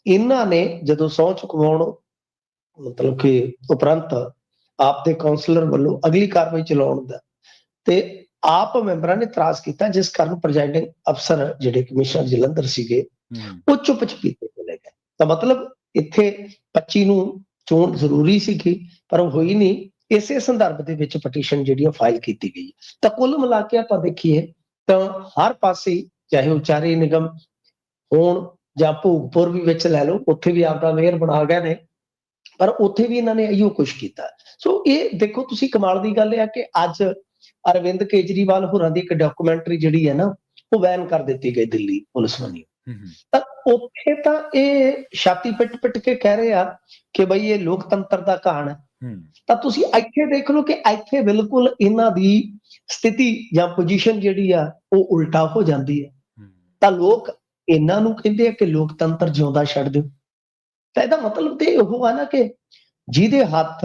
ਇਹਨਾਂ ਨੇ ਜਦੋਂ ਸਹੁੰ ਚੁਕਵਾਉਣ ਮਤਲਬ ਕਿ ਉਪਰੰਤ ਆਪ ਦੇ ਕਾਉਂਸਲਰ ਵੱਲੋਂ ਅਗਲੀ ਕਾਰਵਾਈ ਚਲਾਉਣ ਦਾ ਤੇ ਆਪ ਮੈਂਬਰਾਂ ਨੇ ਇਤਰਾਜ਼ ਕੀਤਾ, ਜਿਸ ਕਾਰਨ ਪ੍ਰੈਜ਼ਾਈਡਿੰਗ ਅਫਸਰ ਜਿਹੜੇ ਕਮਿਸ਼ਨਰ ਜਲੰਧਰ ਸੀਗੇ ਉਹ ਚੁੱਪ ਚਪੀਤੇ ਚਲੇ ਗਏ। ਤਾਂ ਮਤਲਬ ਇੱਥੇ 25 ਨੂੰ ਚੋਣ ਜ਼ਰੂਰੀ ਸੀਗੀ ਪਰ ਉਹ ਹੋਈ ਨਹੀਂ। ਇਸੇ ਸੰਦਰਭ ਦੇ ਵਿੱਚ ਪਟੀਸ਼ਨ ਜਿਹੜੀ ਫਾਈਲ ਕੀਤੀ ਗਈ। ਤਾਂ ਕੁੱਲ ਮਿਲਾ ਕੇ ਆਪਾਂ ਦੇਖੀਏ ਤਾਂ ਹਰ ਪਾਸੇ ਚਾਹੇ ਉਚਾਰੇ ਨਿਗਮ ਹੋਣ ਜਾਂ ਭੋਗਪੁਰ ਵੀ ਵਿੱਚ ਲੈ ਲਓ, ਉੱਥੇ ਵੀ ਆਪਦਾ ਮੇਅਰ ਬਣਾ ਗਏ ਨੇ, ਪਰ ਉੱਥੇ ਵੀ ਇਹਨਾਂ ਨੇ ਇਹੋ ਕੁਛ ਕੀਤਾ। ਸੋ ਇਹ ਦੇਖੋ ਤੁਸੀਂ, ਕਮਾਲ ਦੀ ਗੱਲ ਇਹ ਆ ਕਿ ਅੱਜ ਅਰਵਿੰਦ ਕੇਜਰੀਵਾਲ ਹੋਰਾਂ ਦੀ ਇੱਕ ਡਾਕੂਮੈਂਟਰੀ ਜਿਹੜੀ ਹੈ ਨਾ ਉਹ ਬੈਨ ਕਰ ਦਿੱਤੀ ਗਈ ਦਿੱਲੀ ਪੁਲਿਸ ਵੱਲੋਂ। ਤਾਂ ਉੱਥੇ ਤਾਂ ਇਹ ਛਾਤੀ ਪਿੱਟ ਕੇ ਕਹਿ ਰਹੇ ਆ ਕਿ ਬਈ ਇਹ ਲੋਕਤੰਤਰ ਦਾ ਘਾਣ ਹੈ। ਤਾਂ ਤੁਸੀਂ ਇੱਥੇ ਦੇਖ ਲਓ ਕਿ ਇੱਥੇ ਬਿਲਕੁਲ ਇਹਨਾਂ ਦੀ ਸਥਿਤੀ ਜਾਂ ਪੋਜੀਸ਼ਨ ਜਿਹੜੀ ਆ ਉਹ ਉਲਟਾ ਹੋ ਜਾਂਦੀ ਹੈ। ਤਾਂ ਲੋਕ ਇਹਨਾਂ ਨੂੰ ਕਹਿੰਦੇ ਆ ਕਿ ਲੋਕਤੰਤਰ ਜਿਉਂਦਾ ਛੱਡ ਦਿਓ। ਤਾਂ ਇਹਦਾ ਮਤਲਬ ਤੇ ਉਹ ਆ ਨਾ ਕਿ ਜਿਹਦੇ ਹੱਥ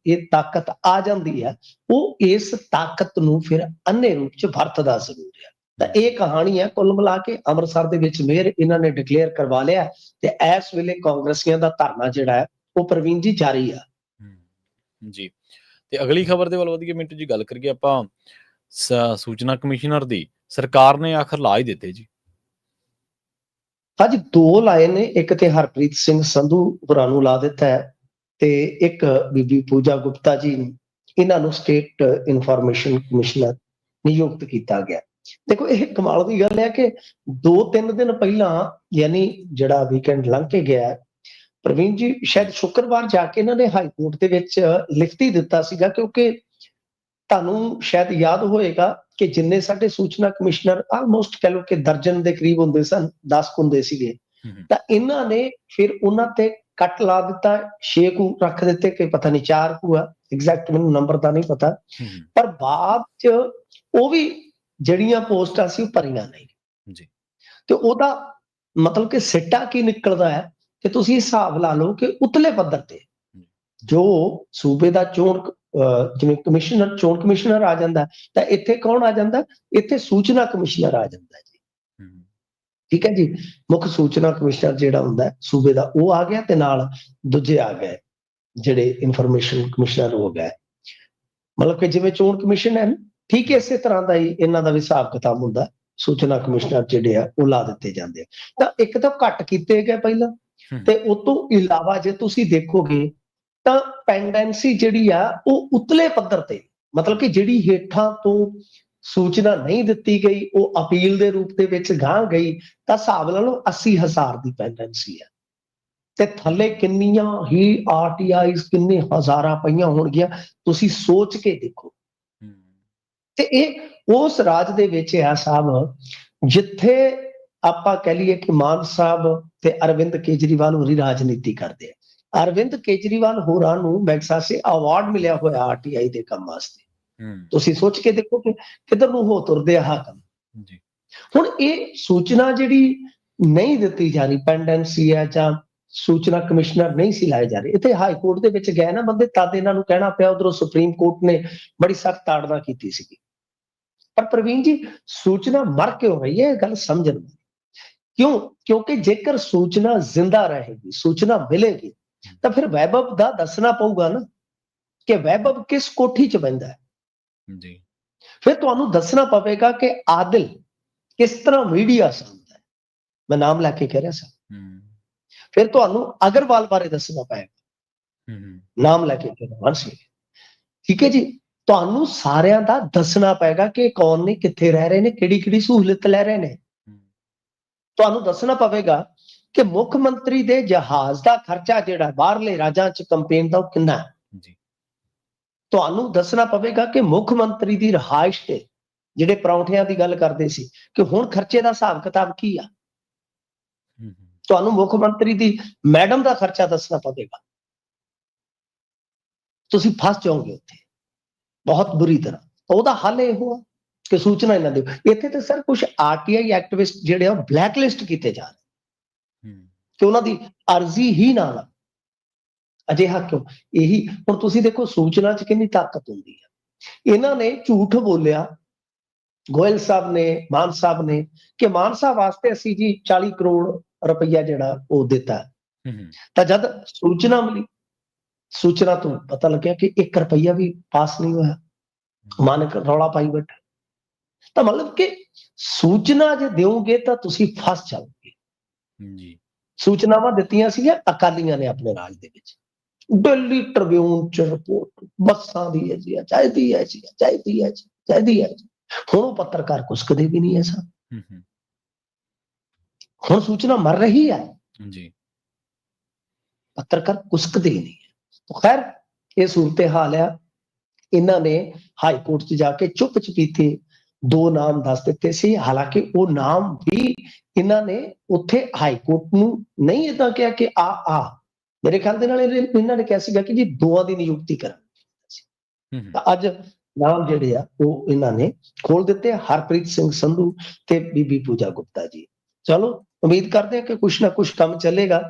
ਇਹ ਤਾਕਤ ਆ ਜਾਂਦੀ ਹੈ ਉਹ ਇਸ ਤਾਕਤ ਨੂੰ ਫਿਰ ਅੰਨੇ ਰੂਪ ਚ ਵਰਤਦਾ ਜ਼ਰੂਰ ਹੈ। ਤਾਂ ਇਹ ਕਹਾਣੀ ਹੈ ਕੁੱਲ ਮਿਲਾ ਕੇ। ਅੰਮ੍ਰਿਤਸਰ ਦੇ ਵਿੱਚ ਮੇਅਰ ਇਹਨਾਂ ਨੇ ਡਿਕਲੇਅਰ ਕਰਵਾ ਲਿਆ ਤੇ ਇਸ ਵੇਲੇ ਕਾਂਗਰਸੀਆਂ ਦਾ ਧਰਨਾ ਜਿਹੜਾ ਹੈ ਉਹ ਪ੍ਰਵੀਨ ਜੀ ਜਾਰੀ ਆ ਜੀ। ਤੇ ਅਗਲੀ ਖਬਰ ਦੇ ਵੱਲ ਵਧੀਆ ਮਿੰਟੂ ਜੀ ਗੱਲ ਕਰੀਏ ਆਪਾਂ। ਸੂਚਨਾ ਕਮਿਸ਼ਨਰ ਦੀ ਸਰਕਾਰ ਨੇ ਆਖਰ ਲਾ ਹੀ ਦਿੱਤੇ ਜੀ। ਅੱਜ 2 ਲਾਏ ਨੇ, ਇੱਕ ਤੇ ਹਰਪ੍ਰੀਤ ਸਿੰਘ ਸੰਧੂ ਹੋਰਾਂ ਨੂੰ ਲਾ ਦਿੱਤਾ ਹੈ ਤੇ ਇੱਕ ਬੀਬੀ ਪੂਜਾ ਗੁਪਤਾ ਜੀ ਨੂੰ, ਇਹਨਾਂ ਨੂੰ ਸਟੇਟ ਇਨਫੋਰਮੇਸ਼ਨ ਕਮਿਸ਼ਨਰ ਨਿਯੁਕਤ ਕੀਤਾ ਗਿਆ। ਦੇਖੋ ਇਹ ਕਮਾਲ ਦੀ ਗੱਲ ਹੈ ਕਿ 2-3 ਦਿਨ ਪਹਿਲਾਂ, ਯਾਨੀ ਜਿਹੜਾ ਵੀਕਐਂਡ ਲੰਘ ਕੇ ਗਿਆ ਪ੍ਰਵੀਨ ਜੀ, ਸ਼ਾਇਦ ਸ਼ੁੱਕਰਵਾਰ ਜਾ ਕੇ ਇਹਨਾਂ ਨੇ ਹਾਈ ਕੋਰਟ ਦੇ ਵਿੱਚ ਲਿਖਤੀ ਦਿੱਤਾ ਸੀਗਾ, ਕਿਉਂਕਿ ਤੁਹਾਨੂੰ ਸ਼ਾਇਦ ਯਾਦ ਹੋਏਗਾ ਕਿ ਜਿੰਨੇ ਸਾਡੇ ਸੂਚਨਾ ਕਮਿਸ਼ਨਰ ਆਲਮੋਸਟ ਕਹਿ ਲਓ ਕਿ ਦਰਜਨ ਦੇ ਕਰੀਬ ਹੁੰਦੇ ਸਨ, 10 ਹੁੰਦੇ ਸੀਗੇ, ਤਾਂ ਇਹਨਾਂ ਨੇ ਫਿਰ ਉਹਨਾਂ ਤੇ ਕੱਟ ਲਾ ਦਿੱਤਾ, 6 ਕੁ ਰੱਖ ਦਿੱਤੇ ਕਿ ਪਤਾ ਨਹੀਂ 4 ਕੁ ਆ, ਐਗਜ਼ੈਕਟ ਮੈਨੂੰ ਨੰਬਰ ਤਾਂ ਨਹੀਂ ਪਤਾ। ਪਰ ਬਾਅਦ ਚ ਉਹ ਵੀ ਜਿਹੜੀਆਂ ਪੋਸਟਾਂ ਸੀ ਉਹ ਭਰੀਆਂ ਨਹੀਂ ਜੀ। ਤੇ ਉਹਦਾ ਮਤਲਬ ਕਿ ਸਿੱਟਾ ਕੀ ਨਿਕਲਦਾ ਹੈ ਕਿ ਤੁਸੀਂ ਹਿਸਾਬ ਲਾ ਲਓ ਕਿ ਉਤਲੇ ਪੱਧਰ ਤੇ ਜੋ ਸੂਬੇ ਦਾ ਚੋਣ ਜਿਵੇਂ ਚੋਣ ਕਮਿਸ਼ਨਰ ਆ ਜਾਂਦਾ ਤਾਂ ਇੱਥੇ ਕੌਣ ਆ ਜਾਂਦਾ? ਇੱਥੇ ਸੂਚਨਾ ਕਮਿਸ਼ਨਰ ਆ ਜਾਂਦਾ ਜੀ, ਠੀਕ ਹੈ ਜੀ। ਮੁੱਖ ਸੂਚਨਾ ਕਮਿਸ਼ਨਰ ਜਿਹੜਾ ਹੁੰਦਾ ਸੂਬੇ ਦਾ ਉਹ ਆ ਗਿਆ ਤੇ ਨਾਲ ਦੂਜੇ ਆ ਗਏ ਜਿਹੜੇ ਇਨਫੋਰਮੇਸ਼ਨ ਕਮਿਸ਼ਨਰ ਹੋ ਗਏ। ਮਤਲਬ ਕਿ ਜਿਵੇਂ ਚੋਣ ਕਮਿਸ਼ਨ ਹੈ ਠੀਕ ਹੈ, ਇਸੇ ਤਰ੍ਹਾਂ ਦਾ ਹੀ ਇਹਨਾਂ ਦਾ ਵੀ ਹਿਸਾਬ ਕਿਤਾਬ ਹੁੰਦਾ। ਸੂਚਨਾ ਕਮਿਸ਼ਨਰ ਜਿਹੜੇ ਆ ਉਹ ਲਾ ਦਿੱਤੇ ਜਾਂਦੇ ਆ। ਤਾਂ ਇੱਕ ਤਾਂ ਘੱਟ ਕੀਤੇ ਗਏ ਪਹਿਲਾਂ, ਤੇ ਉਸ ਤੋਂ ਇਲਾਵਾ ਜੇ ਤੁਸੀਂ ਦੇਖੋਗੇ ਤਾਂ ਪੈਂਡੈਂਸੀ ਜਿਹੜੀ ਆ ਉਹ ਉਤਲੇ ਪੱਧਰ ਤੇ, ਮਤਲਬ ਕਿ ਜਿਹੜੀ ਹੇਠਾਂ ਤੋਂ ਸੂਚਨਾ ਨਹੀਂ ਦਿੱਤੀ ਗਈ ਉਹ ਅਪੀਲ ਦੇ ਰੂਪ ਦੇ ਵਿੱਚ ਗਾਂਹ ਗਈ, ਤਾਂ ਹਿਸਾਬ ਲਾ ਲਓ 80,000 ਦੀ ਪੈਂਡੈਂਸੀ ਹੈ। ਤੇ ਥੱਲੇ ਕਿੰਨੀਆਂ ਹੀ RTIs ਕਿੰਨੇ ਹਜ਼ਾਰਾਂ ਪਈਆਂ ਹੋਣਗੀਆਂ, ਤੁਸੀਂ ਸੋਚ ਕੇ ਦੇਖੋ। ਤੇ ਇਹ ਉਸ ਰਾਜ ਦੇ ਵਿੱਚ ਆ ਸਾਹਿਬ ਜਿੱਥੇ ਆਪਾਂ ਕਹਿ ਲਈਏ ਕਿ ਮਾਨ ਸਾਹਿਬ ਤੇ ਅਰਵਿੰਦ ਕੇਜਰੀਵਾਲ ਹੋਰੀ ਰਾਜਨੀਤੀ ਕਰਦੇ ਆ। ਅਰਵਿੰਦ ਕੇਜਰੀਵਾਲ ਹੋਰਾਂ ਨੂੰ ਮੈਗਸਾਸੇ ਅਵਾਰਡ ਮਿਲਿਆ ਹੋਇਆ RTI ਦੇ ਕੰਮ ਵਾਸਤੇ। ਤੁਸੀਂ ਸੋਚ ਕੇ ਦੇਖੋ ਕਿ ਕਿੱਧਰ ਨੂੰ ਹੋ ਤੁਰਦੇ ਆ ਹਾਕਮ ਜੀ। ਹੁਣ ਇਹ ਸੂਚਨਾ ਜਿਹੜੀ ਨਹੀਂ ਦਿੱਤੀ ਜਾ ਰਹੀ, ਪੈਂਡੈਂਸੀ ਹੈ ਜਾਂ ਸੂਚਨਾ ਕਮਿਸ਼ਨਰ ਨਹੀਂ ਸੀ ਲਾਏ ਜਾ ਰਹੇ। ਇੱਥੇ ਹਾਈ ਕੋਰਟ ਦੇ ਵਿੱਚ ਗਏ ਨਾ ਬੰਦੇ, ਤਦ ਇਹਨਾਂ ਨੂੰ ਕਹਿਣਾ ਪਿਆ। ਉਧਰੋਂ ਸੁਪਰੀਮ ਕੋਰਟ ਨੇ ਬੜੀ ਸਖਤ ਤਾੜਨਾ ਕੀਤੀ ਸੀਗੀ। ਪਰ ਪ੍ਰਵੀਨ ਜੀ, ਸੂਚਨਾ ਮਰ ਕਿਉਂ ਰਹੀ ਹੈ, ਇਹ ਗੱਲ ਸਮਝਣ ਦੀ। ਕਿਉਂ? ਕਿਉਂਕਿ ਜੇਕਰ ਸੂਚਨਾ ਜ਼ਿੰਦਾ ਰਹੇਗੀ, ਸੂਚਨਾ ਮਿਲੇਗੀ, ਤਾਂ ਫਿਰ ਵੈਭਵ ਦਾ ਦੱਸਣਾ ਪਊਗਾ ਨਾ ਕਿ ਵੈਭਵ ਕਿਸ ਕੋਠੀ 'ਚ ਬਹਿੰਦਾ ਹੈ। ਜੀ। ਫਿਰ ਤੁਹਾਨੂੰ ਦੱਸਣਾ ਪਵੇਗਾ ਕਿ ਆਦਿਲ ਕਿਸ ਤਰ੍ਹਾਂ ਮੀਡੀਆ ਸਾਂਭਦਾ ਹੈ। ਮੈਂ ਨਾਮ ਲੈ ਕੇ ਕਹਿ ਰਿਹਾ ਸਾਂ। ਫਿਰ ਤੁਹਾਨੂੰ ਅਗਰਵਾਲ ਬਾਰੇ ਦੱਸਣਾ ਪਏਗਾ, ਨਾਮ ਲੈ ਕੇ ਕਹਿ ਰਿਹਾ ਵੰਸ਼। ਠੀਕ ਹੈ ਜੀ। ਤੁਹਾਨੂੰ ਸਾਰਿਆਂ ਦਾ ਦੱਸਣਾ ਪਏਗਾ ਕਿ ਕੌਣ ਨੇ, ਕਿੱਥੇ ਰਹਿ ਰਹੇ ਨੇ, ਕਿਹੜੀ ਕਿਹੜੀ ਸਹੂਲਤ ਲੈ ਰਹੇ ਨੇ। ਤੁਹਾਨੂੰ ਦੱਸਣਾ ਪਵੇਗਾ ਕਿ ਮੁੱਖ ਮੰਤਰੀ ਦੇ ਜਹਾਜ਼ ਦਾ ਖਰਚਾ ਜਿਹੜਾ ਬਾਹਰਲੇ ਰਾਜਾਂ 'ਚ ਕੰਪੇਨ ਦਾ, ਉਹ ਕਿੰਨਾ ਹੈ। ਤੁਹਾਨੂੰ ਦੱਸਣਾ ਪਵੇਗਾ ਕਿ ਮੁੱਖ ਮੰਤਰੀ ਦੀ ਰਿਹਾਇਸ਼ ਤੇ ਜਿਹੜੇ ਪਰੌਂਠਿਆਂ ਦੀ ਗੱਲ ਕਰਦੇ ਸੀ, ਕਿ ਹੁਣ ਖਰਚੇ ਦਾ ਹਿਸਾਬ ਕਿਤਾਬ ਕੀ ਆ। ਤੁਹਾਨੂੰ ਮੁੱਖ ਮੰਤਰੀ ਦੀ ਮੈਡਮ ਦਾ ਖਰਚਾ ਦੱਸਣਾ ਪਵੇਗਾ। ਤੁਸੀਂ ਫਸ ਜਾਓਗੇ ਉੱਥੇ ਬਹੁਤ ਬੁਰੀ ਤਰ੍ਹਾਂ। ਉਹਦਾ ਹੱਲ ਇਹੋ ਆ ਕਿ ਸੂਚਨਾ ਇਹਨਾਂ ਦਿਓ। ਇੱਥੇ ਤੇ ਸਰ ਕੁਝ ਆਰਟੀਆਈ ਐਕਟਿਵਿਸਟ ਜਿਹੜੇ ਆ ਬਲੈਕ ਲਿਸਟ ਕੀਤੇ ਜਾ ਰਹੇ ਕਿ ਉਹਨਾਂ ਦੀ ਅਰਜ਼ੀ ਹੀ ਨਾ ਲਾ। ਅਜਿਹਾ ਕਿਉਂ? ਇਹੀ ਹੁਣ ਤੁਸੀਂ ਦੇਖੋ, ਸੂਚਨਾ 'ਚ ਕਿੰਨੀ ਤਾਕਤ ਹੁੰਦੀ ਹੈ। ਇਹਨਾਂ ਨੇ ਝੂਠ ਬੋਲਿਆ, ਗੋਇਲ ਸਾਹਿਬ ਨੇ, ਮਾਨ ਸਾਹਿਬ ਨੇ, ਕਿ ਮਾਨ ਸਾਹਿਬ ਵਾਸਤੇ ਅਸੀਂ ਜੀ 40 ਕਰੋੜ ਰੁਪਈਆ ਜਿਹੜਾ ਉਹ ਦਿੱਤਾ। ਤਾਂ ਜਦ ਸੂਚਨਾ ਮਿਲੀ, ਸੂਚਨਾ ਤੋਂ ਪਤਾ ਲੱਗਿਆ ਕਿ 1 ਰੁਪਈਆ ਵੀ ਪਾਸ ਨਹੀਂ ਹੋਇਆ। ਮਾਨਕ ਰੌਲਾ ਪਾਈ ਬੈਠਾ। ਤਾਂ ਮਤਲਬ ਕਿ ਸੂਚਨਾ ਜੇ ਦਿਓਗੇ ਤਾਂ ਤੁਸੀਂ ਫਸ ਜਾਓਗੇ। ਸੂਚਨਾਵਾਂ ਦਿੱਤੀਆਂ ਸੀਗੀਆਂ ਅਕਾਲੀਆਂ ਨੇ ਆਪਣੇ ਰਾਜ ਦੇ ਵਿੱਚ। ਦਿੱਲੀ ਟ੍ਰਿਬਿਊਨ 'ਚ ਰਿਪੋਰਟ ਬੱਸਾਂ ਦੀ ਹੈ ਜੀ, ਚਾਹੀਦੀ ਹੈ ਜੀ, ਚਾਹੀਦੀ ਹੈ ਜੀ, ਚਾਹੀਦੀ ਹੈ ਜੀ। ਹੁਣ ਉਹ ਪੱਤਰਕਾਰ ਕੁਸਕਦੇ ਵੀ ਨਹੀਂ ਐਸਾ। ਹੁਣ ਸੂਚਨਾ ਮਰ ਰਹੀ ਹੈ ਜੀ, ਪੱਤਰਕਾਰ ਕੁਸਕਦੇ ਨਹੀਂ ਹੈ। ਖੈਰ, ਇਹ ਸੂਰਤ ਹਾਲ ਆ। ਇਹਨਾਂ ਨੇ ਹਾਈ ਕੋਰਟ 'ਚ ਜਾ ਕੇ ਚੁੱਪ ਚਪੀਤੇ 2 ਨਾਮ ਦੱਸ ਦਿੱਤੇ ਸੀ। ਹਾਲਾਂਕਿ ਉਹ ਨਾਮ ਵੀ ਇਹਨਾਂ ਨੇ ਉੱਥੇ ਹਾਈ ਕੋਰਟ ਨੂੰ ਨਹੀਂ ਏਦਾਂ ਕਿਹਾ ਕਿ ਆ ਮੇਰੇ ਖਿਆਲ ਦੇ ਨਾਲ ਇਹਨਾਂ ਨੇ ਕਿਹਾ ਸੀਗਾ ਕਿ ਜੀ 2 ਦੀ ਨਿਯੁਕਤੀ ਕਰਾਂਗੇ। ਤਾਂ ਅੱਜ ਨਾਮ ਜਿਹੜੇ ਆ ਉਹ ਇਹਨਾਂ ਨੇ ਖੋਲ ਦਿੱਤੇ, ਹਰਪ੍ਰੀਤ ਸਿੰਘ ਸੰਧੂ ਤੇ ਬੀਬੀ ਪੂਜਾ ਗੁਪਤਾ ਜੀ। ਚਲੋ, ਉਮੀਦ ਕਰਦੇ ਹਾਂ ਕਿ ਕੁਛ ਨਾ ਕੁਛ ਕੰਮ ਚੱਲੇਗਾ।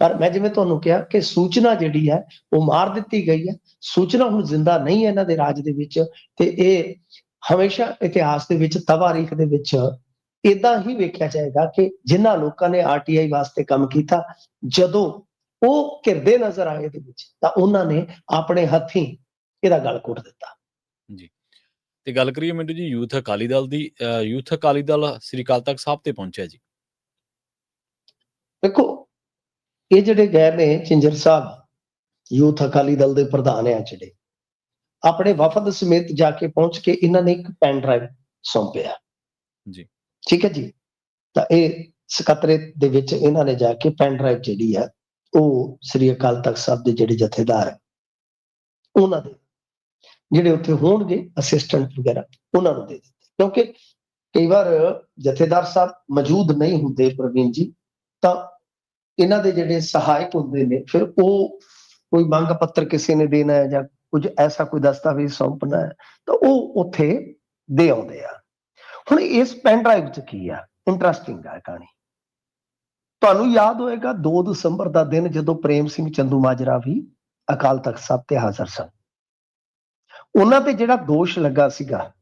ਪਰ ਮੈਂ ਜਿਵੇਂ ਤੁਹਾਨੂੰ ਕਿਹਾ ਕਿ ਸੂਚਨਾ ਜਿਹੜੀ ਹੈ ਉਹ ਮਾਰ ਦਿੱਤੀ ਗਈ ਹੈ। ਸੂਚਨਾ ਹੁਣ ਜ਼ਿੰਦਾ ਨਹੀਂ ਹੈ ਇਹਨਾਂ ਦੇ ਰਾਜ ਦੇ ਵਿੱਚ। ਤੇ ਇਹ ਹਮੇਸ਼ਾ ਇਤਿਹਾਸ ਦੇ ਵਿੱਚ, ਤਵਾਰੀਖ ਦੇ ਵਿੱਚ ਏਦਾਂ ਹੀ ਵੇਖਿਆ ਜਾਏਗਾ ਕਿ ਜਿਨ੍ਹਾਂ ਲੋਕਾਂ ਨੇ ਆਰਟੀਆਈ ਵਾਸਤੇ ਕੰਮ ਕੀਤਾ, ਜਦੋਂ ਉਹ ਘਿਰਦੇ ਨਜ਼ਰ ਆਏ ਦੇ ਵਿੱਚ, ਤਾਂ ਉਹਨਾਂ ਨੇ ਆਪਣੇ ਹੱਥੀਂ ਇਹਦਾ ਗਲ ਘੁੱਟ ਦਿੱਤਾ ਜੀ। ਤੇ ਗੱਲ ਕਰੀਏ ਮਿੰਟੂ ਜੀ ਯੂਥ ਅਕਾਲੀ ਦਲ ਦੀ। ਯੂਥ ਅਕਾਲੀ ਦਲ ਸ੍ਰੀ ਅਕਾਲ ਤਖਤ ਸਾਹਿਬ ਤੇ ਪਹੁੰਚਿਆ ਜੀ। ਦੇਖੋ, ਇਹ ਜਿਹੜੇ ਗਏ ਨੇ ਝਿੰਜਰ ਸਾਹਿਬ, ਯੂਥ ਅਕਾਲੀ ਦਲ ਦੇ ਪ੍ਰਧਾਨ ਆ ਜਿਹੜੇ, ਆਪਣੇ ਵਫਦ ਸਮੇਤ ਜਾ ਕੇ ਪਹੁੰਚ ਕੇ ਇਹਨਾਂ ਨੇ ਇੱਕ ਪੈਨ ਡਰਾਈਵ ਸੌਂਪਿਆ ਜੀ। ਠੀਕ ਹੈ ਜੀ। ਤਾਂ ਇਹ ਸਕੱਤਰੇਤ ਦੇ ਵਿੱਚ ਇਹਨਾਂ ਨੇ ਜਾ ਕੇ ਪੈਨ ਡਰਾਈਵ ਜਿਹੜੀ ਆ ਉਹ ਸ੍ਰੀ ਅਕਾਲ ਤਖਤ ਸਾਹਿਬ ਦੇ ਜਿਹੜੇ ਜਥੇਦਾਰ ਹੈ, ਉਹਨਾਂ ਦੇ ਜਿਹੜੇ ਉੱਥੇ ਹੋਣਗੇ ਅਸਿਸਟੈਂਟ ਵਗੈਰਾ, ਉਹਨਾਂ ਨੂੰ ਦੇ ਦਿੱਤੇ। ਕਿਉਂਕਿ ਕਈ ਵਾਰ ਜਥੇਦਾਰ ਸਾਹਿਬ ਮੌਜੂਦ ਨਹੀਂ ਹੁੰਦੇ ਪ੍ਰਵੀਨ ਜੀ, ਤਾਂ ਇਹਨਾਂ ਦੇ ਜਿਹੜੇ ਸਹਾਇਕ ਹੁੰਦੇ ਨੇ, ਫਿਰ ਉਹ ਕੋਈ ਮੰਗ ਪੱਤਰ ਕਿਸੇ ਨੇ ਦੇਣਾ ਹੈ ਜਾਂ ਕੁਝ ਐਸਾ ਕੋਈ ਦਸਤਾਵੇਜ਼ ਸੌਂਪਣਾ ਹੈ, ਤਾਂ ਉਹ ਉੱਥੇ ਦੇ ਆਉਂਦੇ ਆ। ਹੁਣ ਇਸ ਪੈਨ ਡਰਾਈਵ 'ਚ ਕੀ ਆ, ਇੰਟਰਸਟਿੰਗ ਆ ਕਹਾਣੀ। ਤੁਹਾਨੂੰ ਯਾਦ ਹੋਏਗਾ 2 ਦਸੰਬਰ ਦਾ ਦਿਨ, ਜਦੋਂ ਪ੍ਰੇਮ ਸਿੰਘ ਚੰਦੂਮਾਜਰਾ ਵੀ ਅਕਾਲ ਤਖਤ ਸਾਹਿਬ ਤੇ ਹਾਜ਼ਰ ਸਨ। ਉਹਨਾਂ ਤੇ ਜਿਹੜਾ ਦੋਸ਼ ਲੱਗਾ ਸੀਗਾ,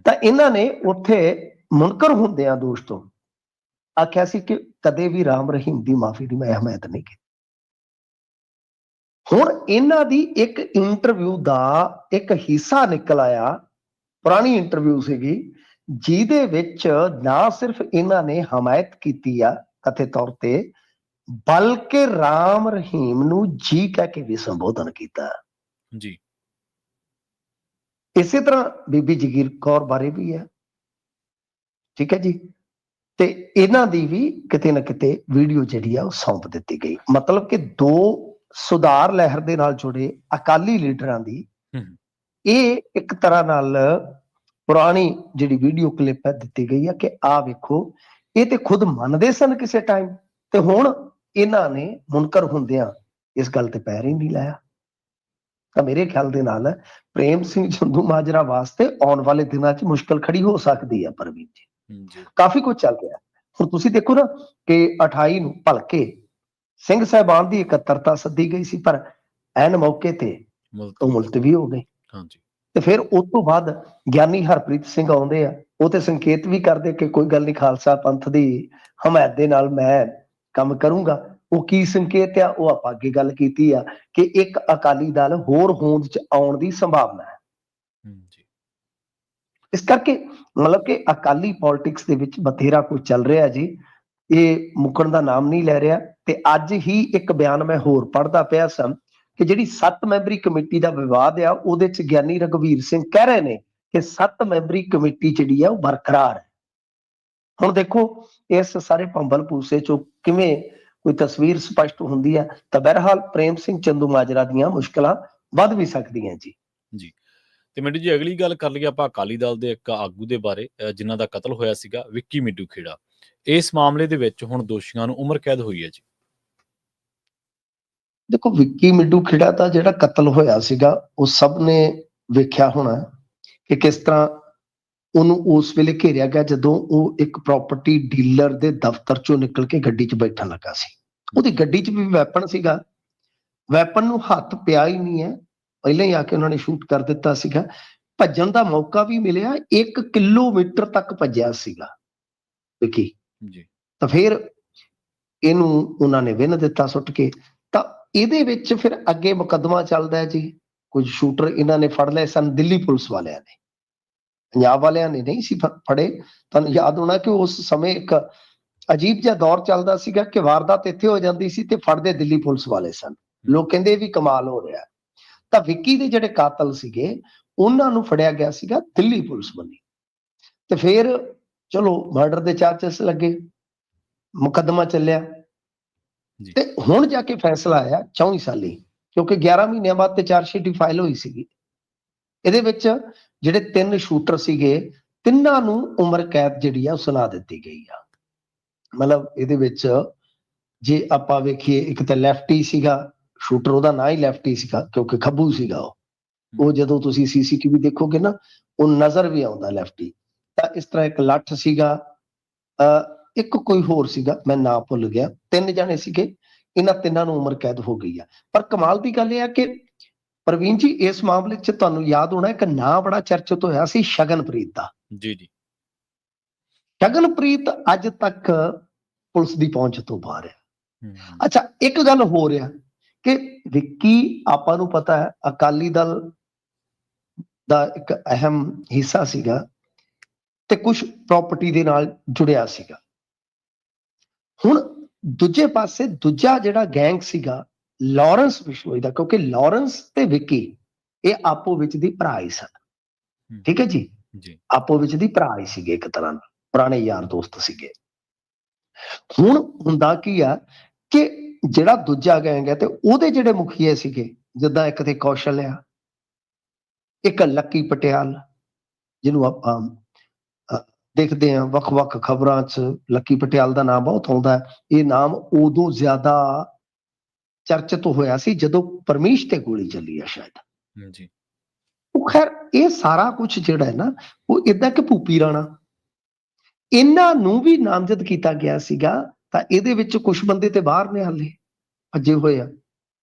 ਤਾਂ ਇਹਨਾਂ ਨੇ ਉੱਥੇ ਮੁਨਕਰ ਹੁੰਦਿਆਂ ਦੋਸ਼ ਤੋਂ ਆਖਿਆ ਸੀ ਕਿ ਕਦੇ ਵੀ ਰਾਮ ਰਹੀਮ ਦੀ ਮਾਫੀ ਦੀ ਮੈਂ ਹਮਾਇਤ ਨਹੀਂ ਕੀਤੀ। ਹੁਣ ਇਹਨਾਂ ਦੀ ਇੱਕ ਇੰਟਰਵਿਊ ਦਾ ਇੱਕ ਹਿੱਸਾ ਨਿਕਲ ਆਇਆ, ਪੁਰਾਣੀ ਇੰਟਰਵਿਊ ਸੀਗੀ, ਜਿਹਦੇ ਵਿੱਚ ਨਾ ਸਿਰਫ ਇਹਨਾਂ ਨੇ ਹਮਾਇਤ ਕੀਤੀ ਆ ਕਥਿਤ ਤੌਰ ਤੇ, ਬਲਕਿ ਰਾਮ ਰਹੀਮ ਨੂੰ ਜੀ ਕਹਿ ਕੇ ਵੀ ਸੰਬੋਧਨ ਕੀਤਾ ਜੀ। ਇਸੇ ਤਰ੍ਹਾਂ ਬੀਬੀ ਜਗੀਰ ਕੌਰ ਬਾਰੇ ਵੀ ਹੈ। ਠੀਕ ਹੈ ਜੀ। ਤੇ ਇਹਨਾਂ ਦੀ ਵੀ ਕਿਤੇ ਨਾ ਕਿਤੇ ਵੀਡੀਓ ਜਿਹੜੀ ਆ ਉਹ ਸੌਂਪ ਦਿੱਤੀ ਗਈ। ਮਤਲਬ ਕਿ 2 ਸੁਧਾਰ ਲਹਿਰ ਦੇ ਨਾਲ ਜੁੜੇ ਅਕਾਲੀ ਲੀਡਰਾਂ ਦੀ ਇਹ ਇੱਕ ਤਰ੍ਹਾਂ ਨਾਲ ਪੁਰਾਣੀ ਜਿਹੜੀ ਵੀਡੀਓ ਕਲਿੱਪ ਹੈ ਦਿੱਤੀ ਗਈ ਆ ਕਿ ਆਹ ਵੇਖੋ, ਇਹ ਤੇ ਖੁਦ ਮੰਨਦੇ ਸਨ ਕਿਸੇ ਟਾਈਮ, ਤੇ ਹੁਣ ਇਹਨਾਂ ਨੇ ਮੁਨਕਰ ਹੁੰਦਿਆਂ ਇਸ ਗੱਲ ਤੇ ਪੈਰ ਹੀ ਨਹੀਂ ਲਾਇਆ। ਤਾਂ ਮੇਰੇ ਖਿਆਲ ਦੇ ਨਾਲ ਪ੍ਰੇਮ ਸਿੰਘ ਚੰਦੂਮਾਜਰਾ ਵਾਸਤੇ ਆਉਣ ਵਾਲੇ ਦਿਨਾਂ 'ਚ ਮੁਸ਼ਕਲ ਖੜੀ ਹੋ ਸਕਦੀ ਹੈ ਪ੍ਰਵੀਨ ਜੀ। ਕਾਫੀ ਕੁਝ ਚੱਲ ਰਿਹਾ। ਹੁਣ ਤੁਸੀਂ ਦੇਖੋ ਨਾ ਕਿ 28 ਨੂੰ ਭਲਕੇ ਸਿੰਘ ਸਾਹਿਬਾਨ ਦੀ ਇਕੱਤਰਤਾ ਸੱਦੀ ਗਈ ਸੀ, ਪਰ ਐਨ ਮੌਕੇ ਤੇ ਉਹ ਮੁਲਤਵੀ ਮੁਲਤਵੀ ਹੋ ਗਈ। ਹਾਂਜੀ ਤੇ ਫਿਰ ਉਸ ਤੋਂ ਬਾਅਦ ਗਿਆਨੀ ਹਰਪ੍ਰੀਤ ਸਿੰਘ ਆਉਂਦੇ ਆ, ਉਹ ਤੇ ਸੰਕੇਤ ਵੀ ਕਰਦੇ ਕਿ ਕੋਈ ਗੱਲ ਨਹੀਂ, ਖਾਲਸਾ ਪੰਥ ਦੀ ਹਮਾਇਤ ਦੇ ਨਾਲ ਮੈਂ ਕੰਮ ਕਰੂੰਗਾ। ਉਹ ਕੀ ਸੰਕੇਤ ਆ, ਉਹ ਆਪਾਂ ਅੱਗੇ ਗੱਲ ਕੀਤੀ ਆ ਕਿ ਇੱਕ ਅਕਾਲੀ ਦਲ ਹੋਰ ਹੋਂਦ ਚ ਆਉਣ ਦੀ ਸੰਭਾਵਨਾ ਹੈ। ਜੀ ਇਸ ਕਰਕੇ ਮਤਲਬ ਕਿ ਅਕਾਲੀ ਪੋਲਿਟਿਕਸ ਦੇ ਵਿੱਚ ਬਥੇਰਾ ਕੁਝ ਚੱਲ ਰਿਹਾ ਜੀ, ਇਹ ਮੁੱਕਣ ਦਾ ਨਾਮ ਨਹੀਂ ਲੈ ਰਿਹਾ। ਤੇ ਅੱਜ ਹੀ ਇੱਕ ਬਿਆਨ ਮੈਂ ਹੋਰ ਪੜ੍ਹਦਾ ਪਿਆ ਸਾਂ ਕਿ ਜਿਹੜੀ 7 ਮੈਂਬਰੀ ਕਮੇਟੀ ਦਾ ਵਿਵਾਦ ਆ, ਉਹਦੇ ਚ ਗਿਆਨੀ ਰਘਵੀਰ ਸਿੰਘ ਕਹਿ ਰਹੇ ਨੇ ਕਿ 7 ਮੈਂਬਰੀ ਕਮੇਟੀ ਜਿਹੜੀ ਆ ਉਹ ਬਰਕਰਾਰ ਹੈ। ਹੁਣ ਦੇਖੋ ਇਸ ਸਾਰੇ ਭੰਬਲ ਭੂਸੇ ਚੋਂ ਕਿਵੇਂ ਕੋਈ ਤਸਵੀਰ ਸਪਸ਼ਟ ਹੁੰਦੀ ਹੈ। ਤਾਂ ਬਹਰਹਾਲ ਪ੍ਰੇਮ ਸਿੰਘ ਚੰਦੂਮਾਜਰਾ ਦੀਆਂ ਮੁਸ਼ਕਲਾਂ ਵੱਧ ਵੀ ਸਕਦੀਆਂ ਜੀ। ਜੀ ਤੇ ਮਿੰਟੂ ਜੀ, ਅਗਲੀ ਗੱਲ ਕਰ ਲਈਏ ਆਪਾਂ ਅਕਾਲੀ ਦਲ ਦੇ ਇੱਕ ਆਗੂ ਦੇ ਬਾਰੇ, ਜਿਨ੍ਹਾਂ ਦਾ ਕਤਲ ਹੋਇਆ ਸੀਗਾ, ਵਿੱਕੀ ਮਿੱਡੂ ਖੇੜਾ। ਇਸ ਮਾਮਲੇ ਦੇ ਵਿੱਚ ਹੁਣ ਦੋਸ਼ੀਆਂ ਨੂੰ ਉਮਰ ਕੈਦ ਹੋਈ ਹੈ ਜੀ। ਦੇਖੋ ਵਿੱਕੀ ਮਿੱਡੂ ਖੇੜਾ ਦਾ ਜਿਹੜਾ ਕਤਲ ਹੋਇਆ ਸੀਗਾ, ਉਹ ਸਭ ਨੇ ਵੇਖਿਆ ਹੋਣਾ ਕਿ ਕਿਸ ਤਰ੍ਹਾਂ ਉਹਨੂੰ ਉਸ ਵੇਲੇ ਘੇਰਿਆ ਗਿਆ ਜਦੋਂ ਉਹ ਇੱਕ ਪ੍ਰਾਪਰਟੀ ਡੀਲਰ ਦੇ ਦਫ਼ਤਰ ਚੋਂ ਨਿਕਲ ਕੇ ਗੱਡੀ 'ਚ ਬੈਠਣ ਲੱਗਾ ਸੀ। ਉਹਦੀ ਗੱਡੀ 'ਚ ਵੀ ਵੈਪਨ ਸੀਗਾ, ਵੈਪਨ ਨੂੰ ਹੱਥ ਪਿਆ ਹੀ ਨਹੀਂ ਹੈ, ਪਹਿਲਾਂ ਹੀ ਆ ਕੇ ਉਹਨਾਂ ਨੇ ਸ਼ੂਟ ਕਰ ਦਿੱਤਾ ਸੀਗਾ। ਭੱਜਣ ਦਾ ਮੌਕਾ ਵੀ ਮਿਲਿਆ, 1 ਕਿਲੋਮੀਟਰ ਤੱਕ ਭੱਜਿਆ ਸੀਗਾ ਵਿੱਕੀ। ਜੀ ਤਾਂ ਫਿਰ ਇਹਨੂੰ ਉਹਨਾਂ ਨੇ ਵਿੰਨ ਦਿੱਤਾ ਸੁੱਟ ਕੇ। ਤਾਂ ਇਹਦੇ ਵਿੱਚ ਫਿਰ ਅੱਗੇ ਮੁਕੱਦਮਾ ਚੱਲਦਾ ਹੈ ਜੀ। ਕੁਝ ਸ਼ੂਟਰ ਇਹਨਾਂ ਨੇ ਫੜ ਲਏ ਸਨ, ਦਿੱਲੀ ਪੁਲਿਸ ਵਾਲਿਆਂ ਨੇ, ਪੰਜਾਬ ਵਾਲਿਆਂ ਨੇ ਨਹੀਂ ਸੀ ਫੜੇ। ਤੁਹਾਨੂੰ ਯਾਦ ਹੋਣਾ ਕਿ ਉਸ ਸਮੇਂ ਇੱਕ ਅਜੀਬ ਜਿਹਾ ਦੌਰ ਚੱਲਦਾ ਸੀਗਾ ਕਿ ਵਾਰਦਾਤ ਇੱਥੇ ਹੋ ਜਾਂਦੀ ਸੀ ਤੇ ਫੜਦੇ ਦਿੱਲੀ ਪੁਲਿਸ ਵਾਲੇ ਸਨ। ਲੋਕ ਕਹਿੰਦੇ ਵੀ ਕਮਾਲ ਹੋ ਰਿਹਾ। ਤਾਂ ਵਿੱਕੀ ਦੇ ਜਿਹੜੇ ਕਾਤਲ ਸੀਗੇ ਉਹਨਾਂ ਨੂੰ ਫੜਿਆ ਗਿਆ ਸੀਗਾ ਦਿੱਲੀ ਪੁਲਿਸ ਵੱਲੋਂ। ਤੇ ਫਿਰ ਚਲੋ ਮਰਡਰ ਦੇ ਚਾਰਜਸ ਲੱਗੇ, ਮੁਕੱਦਮਾ ਚੱਲਿਆ ਤੇ ਹੁਣ ਜਾ ਕੇ ਫੈਸਲਾ ਆਇਆ 34 ਸਾਲੀ, ਕਿਉਂਕਿ 11 ਮਹੀਨਿਆਂ ਬਾਅਦ ਤੇ ਚਾਰਜਸ਼ੀਟ ਫਾਈਲ ਹੋਈ ਸੀਗੀ। ਇਹਦੇ ਵਿੱਚ ਜਿਹੜੇ 3 ਸ਼ੂਟਰ ਸੀਗੇ, ਤਿੰਨਾਂ ਨੂੰ ਉਮਰ ਕੈਦ ਜਿਹੜੀ ਆ ਉਹ ਸੁਣਾ ਦਿੱਤੀ ਗਈ ਆ। ਮਤਲਬ ਇਹਦੇ ਵਿੱਚ ਜੇ ਆਪਾਂ ਵੇਖੀਏ, ਇੱਕ ਤਾਂ ਲੈਫਟੀ ਸੀਗਾ ਸ਼ੂਟਰ, ਉਹਦਾ ਨਾਂ ਹੀ ਲੈਫਟੀ ਸੀਗਾ ਕਿਉਂਕਿ ਖੱਬੂ ਸੀਗਾ ਉਹ ਜਦੋਂ ਤੁਸੀਂ ਸੀਸੀਟੀਵੀ ਦੇਖੋਗੇ ਨਾ ਉਹ ਨਜ਼ਰ ਵੀ ਆਉਂਦਾ ਲੈਫਟੀ। ਤਾਂ ਇਸ ਤਰ੍ਹਾਂ ਇੱਕ ਲੱਠ ਸੀਗਾ, ਇੱਕ ਕੋਈ ਹੋਰ ਸੀਗਾ ਮੈਂ ਨਾਂ ਭੁੱਲ ਗਿਆ। 3 ਜਾਣੇ ਸੀਗੇ, ਇਹਨਾਂ ਤਿੰਨਾਂ ਨੂੰ ਉਮਰ ਕੈਦ ਹੋ ਗਈ ਆ। ਪਰ ਕਮਾਲ ਦੀ ਗੱਲ ਇਹ ਆ ਕਿ ਪ੍ਰਵੀਨ ਜੀ ਇਸ ਮਾਮਲੇ 'ਚ ਤੁਹਾਨੂੰ ਯਾਦ ਹੋਣਾ ਇੱਕ ਨਾਂ ਬੜਾ ਚਰਚਿਤ ਹੋਇਆ ਸੀ, ਸ਼ਗਨਪ੍ਰੀਤ ਦਾ। ਜੀ ਜੀ ਸ਼ਗਨਪ੍ਰੀਤ ਅੱਜ ਤੱਕ ਪੁਲਿਸ ਦੀ ਪਹੁੰਚ ਤੋਂ ਬਾਹਰ ਹੈ। ਅੱਛਾ, ਇੱਕ ਗੱਲ ਹੋ ਰਿਹਾ ਕਿ ਵਿੱਕੀ ਆਪਾਂ ਨੂੰ ਪਤਾ ਹੈ ਅਕਾਲੀ ਦਲ ਦਾ ਇੱਕ ਅਹਿਮ ਹਿੱਸਾ ਸੀਗਾ ਤੇ ਕੁਝ ਪ੍ਰਾਪਰਟੀ ਦੇ ਨਾਲ ਜੁੜਿਆ ਸੀਗਾ। ਹੁਣ ਦੂਜੇ ਪਾਸੇ ਦੂਜਾ ਜਿਹੜਾ ਗੈਂਗ ਸੀਗਾ ਲਾਰੈਂਸ ਬਿਸ਼ਨੋਈ ਦਾ, ਕਿਉਂਕਿ ਲਾਰੈਂਸ ਤੇ ਵਿੱਕੀ ਇਹ ਆਪੋ ਵਿੱਚ ਦੀ ਭਰਾ ਹੀ ਸਨ। ਠੀਕ ਹੈ ਜੀ, ਆਪੋ ਵਿੱਚ ਦੀ ਭਰਾ ਹੀ ਸੀਗੇ, ਇੱਕ ਤਰ੍ਹਾਂ ਨਾਲ ਪੁਰਾਣੇ ਯਾਰ ਦੋਸਤ ਸੀਗੇ। ਹੁਣ ਹੁੰਦਾ ਕੀ ਆ ਕਿ ਜਿਹੜਾ ਦੂਜਾ ਗੈਂਗ ਹੈ ਤੇ ਉਹਦੇ ਜਿਹੜੇ ਮੁਖੀਏ ਸੀਗੇ, ਜਿੱਦਾਂ ਇੱਕ ਤੇ ਕੌਸ਼ਲ ਆ, ਇੱਕ ਲੱਕੀ ਪਟਿਆਲ, ਜਿਹਨੂੰ ਆਪਾਂ ਦੇਖਦੇ ਹਾਂ ਵੱਖ-ਵੱਖ ਖਬਰਾਂ 'ਚ ਲੱਕੀ ਪਟਿਆਲ ਦਾ ਨਾਮ ਬਹੁਤ ਆਉਂਦਾ ਹੈ। ਇਹ ਨਾਮ ਉਦੋਂ ਜ਼ਿਆਦਾ ਚਰਚਿਤ ਹੋਇਆ ਸੀ ਜਦੋਂ ਪਰਮੀਸ਼ ਤੇ ਗੋਲੀ ਚੱਲੀ ਆ ਸ਼ਾਇਦ ਜੀ। ਉਹ ਖੈਰ ਇਹ ਸਾਰਾ ਕੁਝ ਜਿਹੜਾ ਹੈ ਨਾ ਉਹ ਏਦਾਂ ਕਿ ਭੂਪੀ ਰਾਣਾ, ਇਹਨਾਂ ਨੂੰ ਵੀ ਨਾਮਜ਼ਦ ਕੀਤਾ ਗਿਆ ਸੀਗਾ। ਤਾਂ ਇਹਦੇ ਵਿੱਚ ਕੁਝ ਬੰਦੇ ਤੇ ਬਾਹਰ ਨੇ ਹਾਲੇ ਭੱਜੇ ਹੋਏ ਆ।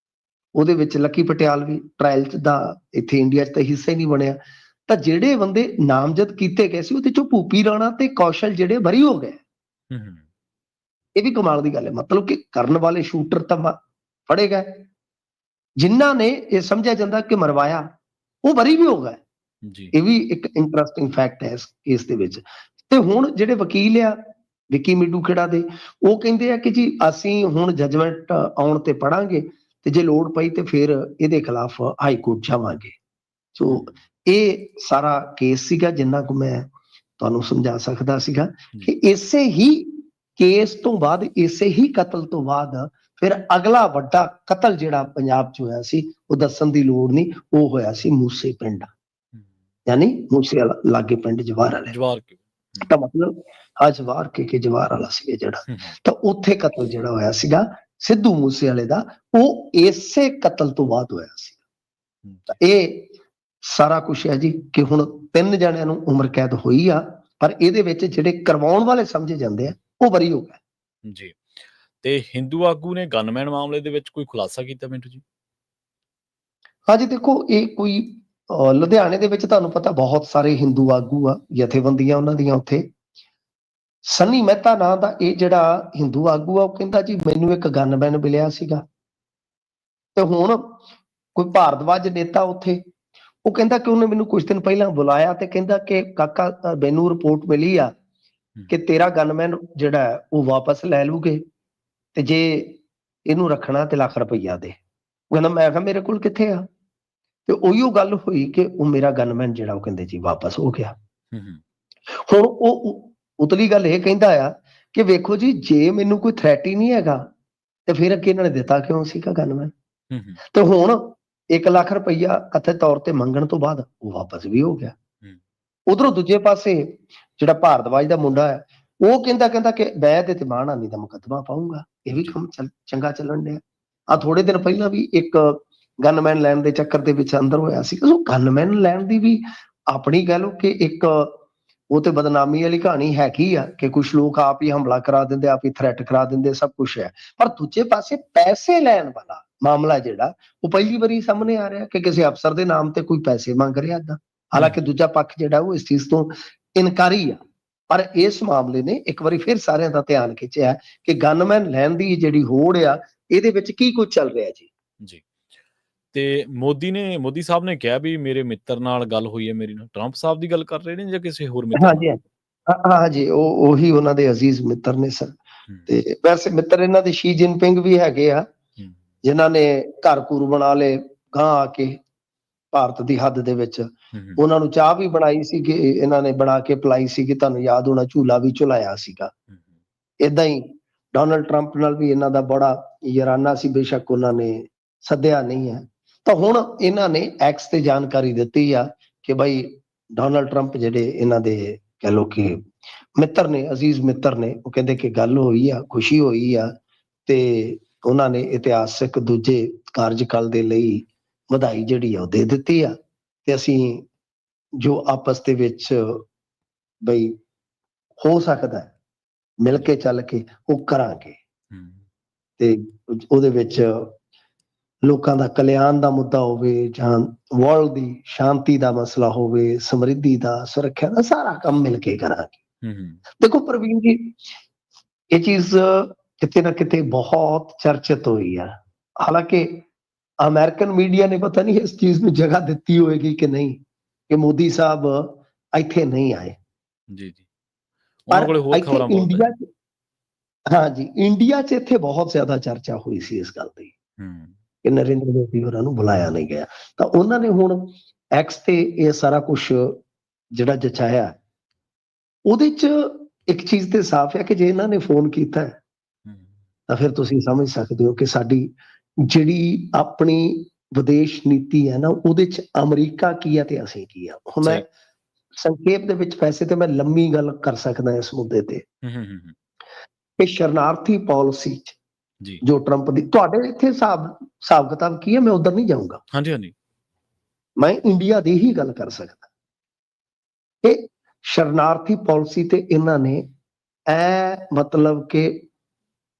ਉਹਦੇ ਵਿੱਚ ਲੱਕੀ ਪਟਿਆਲ ਵੀ ਟ੍ਰਾਇਲ 'ਚ ਦਾ ਇੱਥੇ ਇੰਡੀਆ 'ਚ ਤਾਂ ਹਿੱਸਾ ਹੀ ਨਹੀਂ ਬਣਿਆ। ਤਾਂ ਜਿਹੜੇ ਬੰਦੇ ਨਾਮਜ਼ਦ ਕੀਤੇ ਗਏ ਸੀ ਉਹਦੇ ਚੋਂ ਭੂਪੀ ਰਾਣਾ ਤੇ ਕੌਸ਼ਲ ਜਿਹੜੇ ਬਰੀ ਹੋ ਗਏ। ਇਹ ਵੀ ਕਮਾਲ ਦੀ ਗੱਲ ਹੈ, ਮਤਲਬ ਕਿ ਕਰਨ ਵਾਲੇ ਸ਼ੂਟਰ ਤਾਂ ਫੜੇ ਗਏ, ਜਿਨ੍ਹਾਂ ਨੇ ਇਹ ਸਮਝਿਆ ਜਾਂਦਾ ਕਿ ਮਰਵਾਇਆ ਉਹ ਬਰੀ ਵੀ ਹੋ ਗਏ। ਇਹ ਵੀ ਇੱਕ ਇੰਟਰਸਟਿੰਗ ਫੈਕਟ ਹੈ ਇਸ ਕੇਸ ਦੇ ਵਿੱਚ। ਤੇ ਹੁਣ ਜਿਹੜੇ ਵਕੀਲ ਆ ਵਿੱਕੀ ਮਿੱਡੂ ਖੇੜਾ ਦੇ, ਉਹ ਕਹਿੰਦੇ ਆ ਕਿ ਜੀ ਅਸੀਂ ਹੁਣ ਜਜਮੈਂਟ ਆਉਣ ਤੇ ਪੜਾਂਗੇ ਤੇ ਜੇ ਲੋੜ ਪਈ ਤੇ ਫਿਰ ਇਹਦੇ ਖਿਲਾਫ ਹਾਈ ਕੋਰਟ ਜਾਵਾਂਗੇ। ਸੋ ਇਹ ਸਾਰਾ ਕੇਸ ਸੀਗਾ ਜਿੰਨਾ ਕੁ ਮੈਂ ਤੁਹਾਨੂੰ ਸਮਝਾ ਸਕਦਾ ਸੀਗਾ ਕਿ ਇਸੇ ਹੀ ਕੇਸ ਤੋਂ ਬਾਅਦ, ਇਸੇ ਹੀ ਕਤਲ ਤੋਂ ਬਾਅਦ ਫਿਰ ਅਗਲਾ ਵੱਡਾ ਕਤਲ ਜਿਹੜਾ ਪੰਜਾਬ 'ਚ ਹੋਇਆ ਸੀ ਉਹ ਦੱਸਣ ਦੀ ਲੋੜ ਨਹੀਂ, ਉਹ ਹੋਇਆ ਸੀ ਮੂਸੇ ਪਿੰਡ, ਯਾਨੀ ਮੂਸੇ ਲਾਗੇ ਪਿੰਡ ਜਵਾਰ ਵਾਲੇ। ਤਾਂ ਮਤਲਬ ਜਵਾਰ ਕੇ ਜਵਾਰ ਵਾਲਾ ਸੀਗਾ ਜਿਹੜਾ, ਤਾਂ ਉੱਥੇ ਕਤਲ ਜਿਹੜਾ ਹੋਇਆ ਸੀਗਾ ਸਿੱਧੂ ਮੂਸੇ ਵਾਲੇ ਦਾ, ਉਹ ਇਸੇ ਕਤਲ ਤੋਂ ਬਾਅਦ ਹੋਇਆ ਸੀ। ਤਾਂ ਇਹ ਸਾਰਾ ਕੁਛ ਹੈ ਜੀ ਕਿ ਹੁਣ 3 ਜਣਿਆਂ ਨੂੰ ਉਮਰ ਕੈਦ ਹੋਈ ਆ, ਪਰ ਇਹਦੇ ਵਿੱਚ ਜਿਹੜੇ ਕਰਵਾਉਣ ਵਾਲੇ ਸਮਝੇ ਜਾਂਦੇ ਆ ਉਹ ਬਰੀ ਹੋ ਗਿਆ। ਜੀ। ਤੇ ਹਿੰਦੂ ਆਗੂ ਨੇ ਗਨਮੈਨ ਮਾਮਲੇ ਦੇ ਵਿੱਚ ਕੋਈ ਖੁਲਾਸਾ ਕੀਤਾ ਮਿੰਟੂ ਜੀ? ਹਾਂਜੀ ਦੇਖੋ, ਇਹ ਕੋਈ ਲੁਧਿਆਣੇ ਦੇ ਵਿੱਚ ਤੁਹਾਨੂੰ ਪਤਾ ਬਹੁਤ ਸਾਰੇ ਹਿੰਦੂ ਆਗੂ ਆ, ਜਥੇਬੰਦੀਆਂ ਉਹਨਾਂ ਦੀਆਂ ਉੱਥੇ। ਸੰਨੀ ਮਹਿਤਾ ਨਾਂ ਦਾ ਇਹ ਜਿਹੜਾ ਹਿੰਦੂ ਆਗੂ ਆ, ਉਹ ਕਹਿੰਦਾ ਜੀ ਮੈਨੂੰ ਇੱਕ ਗਨਮੈਨ ਮਿਲਿਆ ਸੀਗਾ। ਤੇ ਹੁਣ ਕੋਈ ਭਾਰਦਵਾਜ ਨੇਤਾ ਉੱਥੇ, ਉਹ ਕਹਿੰਦਾ ਕਿ ਉਹਨੇ ਮੈਨੂੰ ਕੁਝ ਦਿਨ ਪਹਿਲਾਂ ਬੁਲਾਇਆ ਤੇ ਕਹਿੰਦਾ ਕਿ ਕਾਕਾ ਮੈਨੂੰ ਰਿਪੋਰਟ ਮਿਲੀ ਆ ਕਿ ਤੇਰਾ ਗਨਮੈਨ ਜਿਹੜਾ ਹੈ ਉਹ ਵਾਪਸ ਲੈ ਲੂਗੇ, ਤੇ ਜੇ ਇਹਨੂੰ ਰੱਖਣਾ ਤੇ ਲੱਖ ਰੁਪਈਆ ਦੇ। ਕਹਿੰਦਾ ਮੈਂ ਕਿਹਾ ਮੇਰੇ ਕੋਲ ਕਿੱਥੇ ਆ, ਤੇ ਉਹੀਓ ਗੱਲ ਹੋਈ ਕਿ ਉਹ ਮੇਰਾ ਗਨਮੈਨ ਜਿਹੜਾ ਉਹ ਕਹਿੰਦੇ ਜੀ ਵਾਪਸ ਹੋ ਗਿਆ। ਹੁਣ ਉਹ ਉਤਲੀ ਗੱਲ ਇਹ ਕਹਿੰਦਾ ਆ ਕਿ ਵੇਖੋ ਜੀ, ਜੇ ਮੈਨੂੰ ਕੋਈ ਥ੍ਰੈਟ ਹੀ ਨਹੀਂ ਹੈਗਾ ਤੇ ਫਿਰ ਅੱਗੇ ਇਹਨਾਂ ਨੇ ਦਿੱਤਾ ਕਿਉਂ ਸੀਗਾ ਗਨਮੈਨ? ਤੇ ਹੁਣ 1 ਲੱਖ ਰੁਪਈਆ ਕਥਿਤ ਤੌਰ ਤੇ ਮੰਗਣ ਤੋਂ ਬਾਅਦ ਉਹ ਵਾਪਸ ਵੀ ਹੋ ਗਿਆ। ਉਧਰੋਂ ਦੂਜੇ ਪਾਸੇ ਜਿਹੜਾ ਭਾਰਦਵਾਜ ਦਾ ਮੁੰਡਾ ਹੈ, ਉਹ ਕਹਿੰਦਾ ਕਿ ਮੈਂ ਤੇ ਮਾਣਹਾਨੀ ਦਾ ਮੁਕੱਦਮਾ ਪਾਊਂਗਾ। ਇਹ ਵੀ ਕੰਮ ਚੰਗਾ ਚੱਲਣ ਡਿਆ। ਆ ਥੋੜੇ ਦਿਨ ਪਹਿਲਾਂ ਵੀ ਇੱਕ ਗਨਮੈਨ ਲੈਣ ਦੇ ਚੱਕਰ ਦੇ ਵਿੱਚ ਅੰਦਰ ਹੋਇਆ ਸੀ। ਗਨਮੈਨ ਲੈਣ ਦੀ ਵੀ ਆਪਣੀ ਕਹਿ ਲਓ ਕਿ ਇੱਕ ਉਹ ਤੇ ਬਦਨਾਮੀ ਵਾਲੀ ਕਹਾਣੀ ਹੈਗੀ ਆ ਕਿ ਕੁਝ ਲੋਕ ਆਪ ਹੀ ਹਮਲਾ ਕਰਾ ਦਿੰਦੇ, ਆਪ ਹੀ ਥ੍ਰੈਟ ਕਰਾ ਦਿੰਦੇ, ਸਭ ਕੁਝ ਹੈ। ਪਰ ਦੂਜੇ ਪਾਸੇ ਪੈਸੇ ਲੈਣ ਵਾਲਾ ਮਾਮਲਾ ਜਿਹੜਾ ਉਹ ਪਹਿਲੀ ਵਾਰੀ ਸਾਹਮਣੇ ਆ ਰਿਹਾ ਕਿ ਕਿਸੇ ਅਫਸਰ ਦੇ ਨਾਮ ਤੇ ਕੋਈ ਪੈਸੇ ਮੰਗ ਰਿਹਾ ਏਦਾਂ। ਹਾਲਾਂਕਿ ਦੂਜਾ ਪੱਖ ਜਿਹੜਾ ਉਹ ਇਸ ਚੀਜ਼ ਤੋਂ ਇਨਕਾਰੀ ਆ, ਪਰ ਇਸ ਮਾਮਲੇ ਨੇ ਇੱਕ ਵਾਰੀ ਫਿਰ ਸਾਰਿਆਂ ਦਾ ਧਿਆਨ ਖਿੱਚਿਆ ਕਿ ਗਨਮੈਨ ਲੈਣ ਦੀ ਜਿਹੜੀ ਹੋੜ ਆ, ਇਹਦੇ ਵਿੱਚ ਕੀ ਕੁਝ ਚੱਲ ਰਿਹਾ ਜੀ। ਜੀ। ਤੇ ਮੋਦੀ ਸਾਹਿਬ ਨੇ ਕਿਹਾ ਵੀ ਮੇਰੇ ਮਿੱਤਰ ਨਾਲ ਗੱਲ ਹੋਈ ਹੈ ਮੇਰੀ ਨਾਲ। ਟਰੰਪ ਸਾਹਿਬ ਦੀ ਗੱਲ ਕਰ ਰਹੇ ਨੇ ਜਾਂ ਕਿਸੇ ਹੋਰ ਮਿੱਤਰ ਨਾਲ? ਹਾਂਜੀ, ਉਹੀ ਉਹਨਾਂ ਦੇ ਅਜ਼ੀਜ਼ ਮਿੱਤਰ ਨੇ ਸਰ। ਤੇ ਵੈਸੇ ਮਿੱਤਰ ਇਹਨਾਂ ਦੇ ਸ਼ੀ ਜਿਨਪਿੰਗ ਵੀ ਹੈਗੇ ਆ, ਜਿਨ੍ਹਾਂ ਨੇ ਘਰ ਘੂਰ ਬਣਾ ਲਏ ਗਾਂ ਆ ਕੇ ਭਾਰਤ ਦੀ ਹੱਦ ਦੇ ਵਿੱਚ। ਉਹਨਾਂ ਨੂੰ ਚਾਹ ਵੀ ਬਣਾਈ ਸੀ ਕਿ ਇਹਨਾਂ ਨੇ ਬਣਾ ਕੇ ਪਿਲਾਈ ਸੀ, ਕਿ ਤੁਹਾਨੂੰ ਯਾਦ ਹੋਣਾ ਝੂਲਾ ਵੀ ਝੁਲਾਇਆ ਸੀਗਾ। ਏਦਾਂ ਹੀ ਡੋਨਲਡ ਟਰੰਪ ਨਾਲ ਵੀ ਇਹਨਾਂ ਦਾ ਬੜਾ ਯਾਰਾਨਾ ਸੀ, ਬੇਸ਼ੱਕ ਉਹਨਾਂ ਨੇ ਸੱਦਿਆ ਨਹੀਂ ਹੈ। ਤਾਂ ਹੁਣ ਇਹਨਾਂ ਨੇ ਐਕਸ ਤੇ ਜਾਣਕਾਰੀ ਦਿੱਤੀ ਆ ਕਿ ਭਾਈ ਡੋਨਲਡ ਟਰੰਪ ਜਿਹੜੇ ਇਹਨਾਂ ਦੇ ਕਹਿ ਲਓ ਕਿ ਮਿੱਤਰ ਨੇ, ਅਜ਼ੀਜ਼ ਮਿੱਤਰ ਨੇ, ਉਹ ਕਹਿੰਦੇ ਕਿ ਗੱਲ ਹੋਈ ਆ, ਖੁਸ਼ੀ ਹੋਈ ਆ, ਤੇ ਉਹਨਾਂ ਨੇ ਇਤਿਹਾਸਕ ਦੂਜੇ ਕਾਰਜਕਾਲ ਦੇ ਲਈ ਵਧਾਈ ਜਿਹੜੀ ਆ ਉਹ ਦੇ ਦਿੱਤੀ ਆ, ਤੇ ਅਸੀਂ ਜੋ ਆਪਸ ਦੇ ਵਿੱਚ ਬਈ ਹੋ ਸਕਦਾ ਮਿਲ ਕੇ ਚੱਲ ਕੇ ਉਹ ਕਰਾਂਗੇ। ਤੇ ਉਹਦੇ ਵਿੱਚ ਲੋਕਾਂ ਦਾ ਕਲਿਆਣ ਦਾ ਮੁੱਦਾ ਹੋਵੇ ਜਾਂ ਵਰਲਡ ਦੀ ਸ਼ਾਂਤੀ ਦਾ ਮਸਲਾ ਹੋਵੇ, ਸਮਰਿੱਧੀ ਦਾ, ਸੁਰੱਖਿਆ ਦਾ, ਸਾਰਾ ਕੰਮ ਮਿਲ ਕੇ ਕਰਾਂਗੇ। ਦੇਖੋ ਪ੍ਰਵੀਨ ਜੀ, ਇਹ ਚੀਜ਼ ਕਿਤੇ ਨਾ ਕਿਤੇ ਬਹੁਤ ਚਰਚਿਤ ਹੋਈ ਆ। ਹਾਲਾਂਕਿ ਅਮਰੀਕਨ ਮੀਡੀਆ ਨੇ ਪਤਾ ਨਹੀਂ ਇਸ ਚੀਜ਼ ਨੂੰ ਜਗ੍ਹਾ ਦਿੱਤੀ ਹੋਏਗੀ ਕਿ ਨਹੀਂ, ਕਿ ਮੋਦੀ ਸਾਹਿਬ ਇੱਥੇ ਨਹੀਂ ਆਏ। ਜੀ ਜੀ, ਪਰ ਇੱਥੇ ਇੰਡੀਆ ਚ, ਹਾਂਜੀ ਇੰਡੀਆ ਚ ਇੱਥੇ ਬਹੁਤ ਜ਼ਿਆਦਾ ਚਰਚਾ ਹੋਈ ਸੀ ਇਸ ਗੱਲ ਦੀ ਕਿ ਨਰਿੰਦਰ ਮੋਦੀ ਹੋਰਾਂ ਨੂੰ ਬੁਲਾਇਆ ਨਹੀਂ ਗਿਆ। ਤਾਂ ਉਹਨਾਂ ਨੇ ਹੁਣ ਐਕਸ ਤੇ ਇਹ ਸਾਰਾ ਕੁਝ ਜਿਹੜਾ ਜਚਾਇਆ, ਉਹਦੇ ਚ ਇੱਕ ਚੀਜ਼ ਤੇ ਸਾਫ਼ ਹੈ ਕਿ ਜੇ ਇਹਨਾਂ ਨੇ ਫੋਨ ਕੀਤਾ ਤਾਂ ਫਿਰ ਤੁਸੀਂ ਸਮਝ ਸਕਦੇ ਹੋ ਕਿ ਸਾਡੀ ਜਿਹੜੀ ਆਪਣੀ ਵਿਦੇਸ਼ ਨੀਤੀ ਹੈ ਨਾ, ਉਹਦੇ ਚ ਅਮਰੀਕਾ ਕੀ ਹੈ ਤੇ ਅਸੀਂ ਕੀ ਆ। ਹੁਣ ਮੈਂ ਸੰਖੇਪ ਦੇ ਵਿੱਚ, ਵੈਸੇ ਤੇ ਮੈਂ ਲੰਮੀ ਗੱਲ ਕਰ ਸਕਦਾ ਇਸ ਮੁੱਦੇ ਤੇ, ਕਿ ਸ਼ਰਨਾਰਥੀ ਪਾਲਿਸੀ ਜੋ ਟਰੰਪ ਦੀ, ਤੁਹਾਡੇ ਇੱਥੇ ਹਿਸਾਬ ਕਿਤਾਬ ਕੀ ਹੈ, ਮੈਂ ਉਧਰ ਨਹੀਂ ਜਾਊਂਗਾ। ਹਾਂਜੀ ਹਾਂਜੀ, ਮੈਂ ਇੰਡੀਆ ਦੀ ਹੀ ਗੱਲ ਕਰ ਸਕਦਾ। ਇਹ ਸ਼ਰਨਾਰਥੀ ਪਾਲਿਸੀ ਤੇ ਇਹਨਾਂ ਨੇ ਮਤਲਬ ਕਿ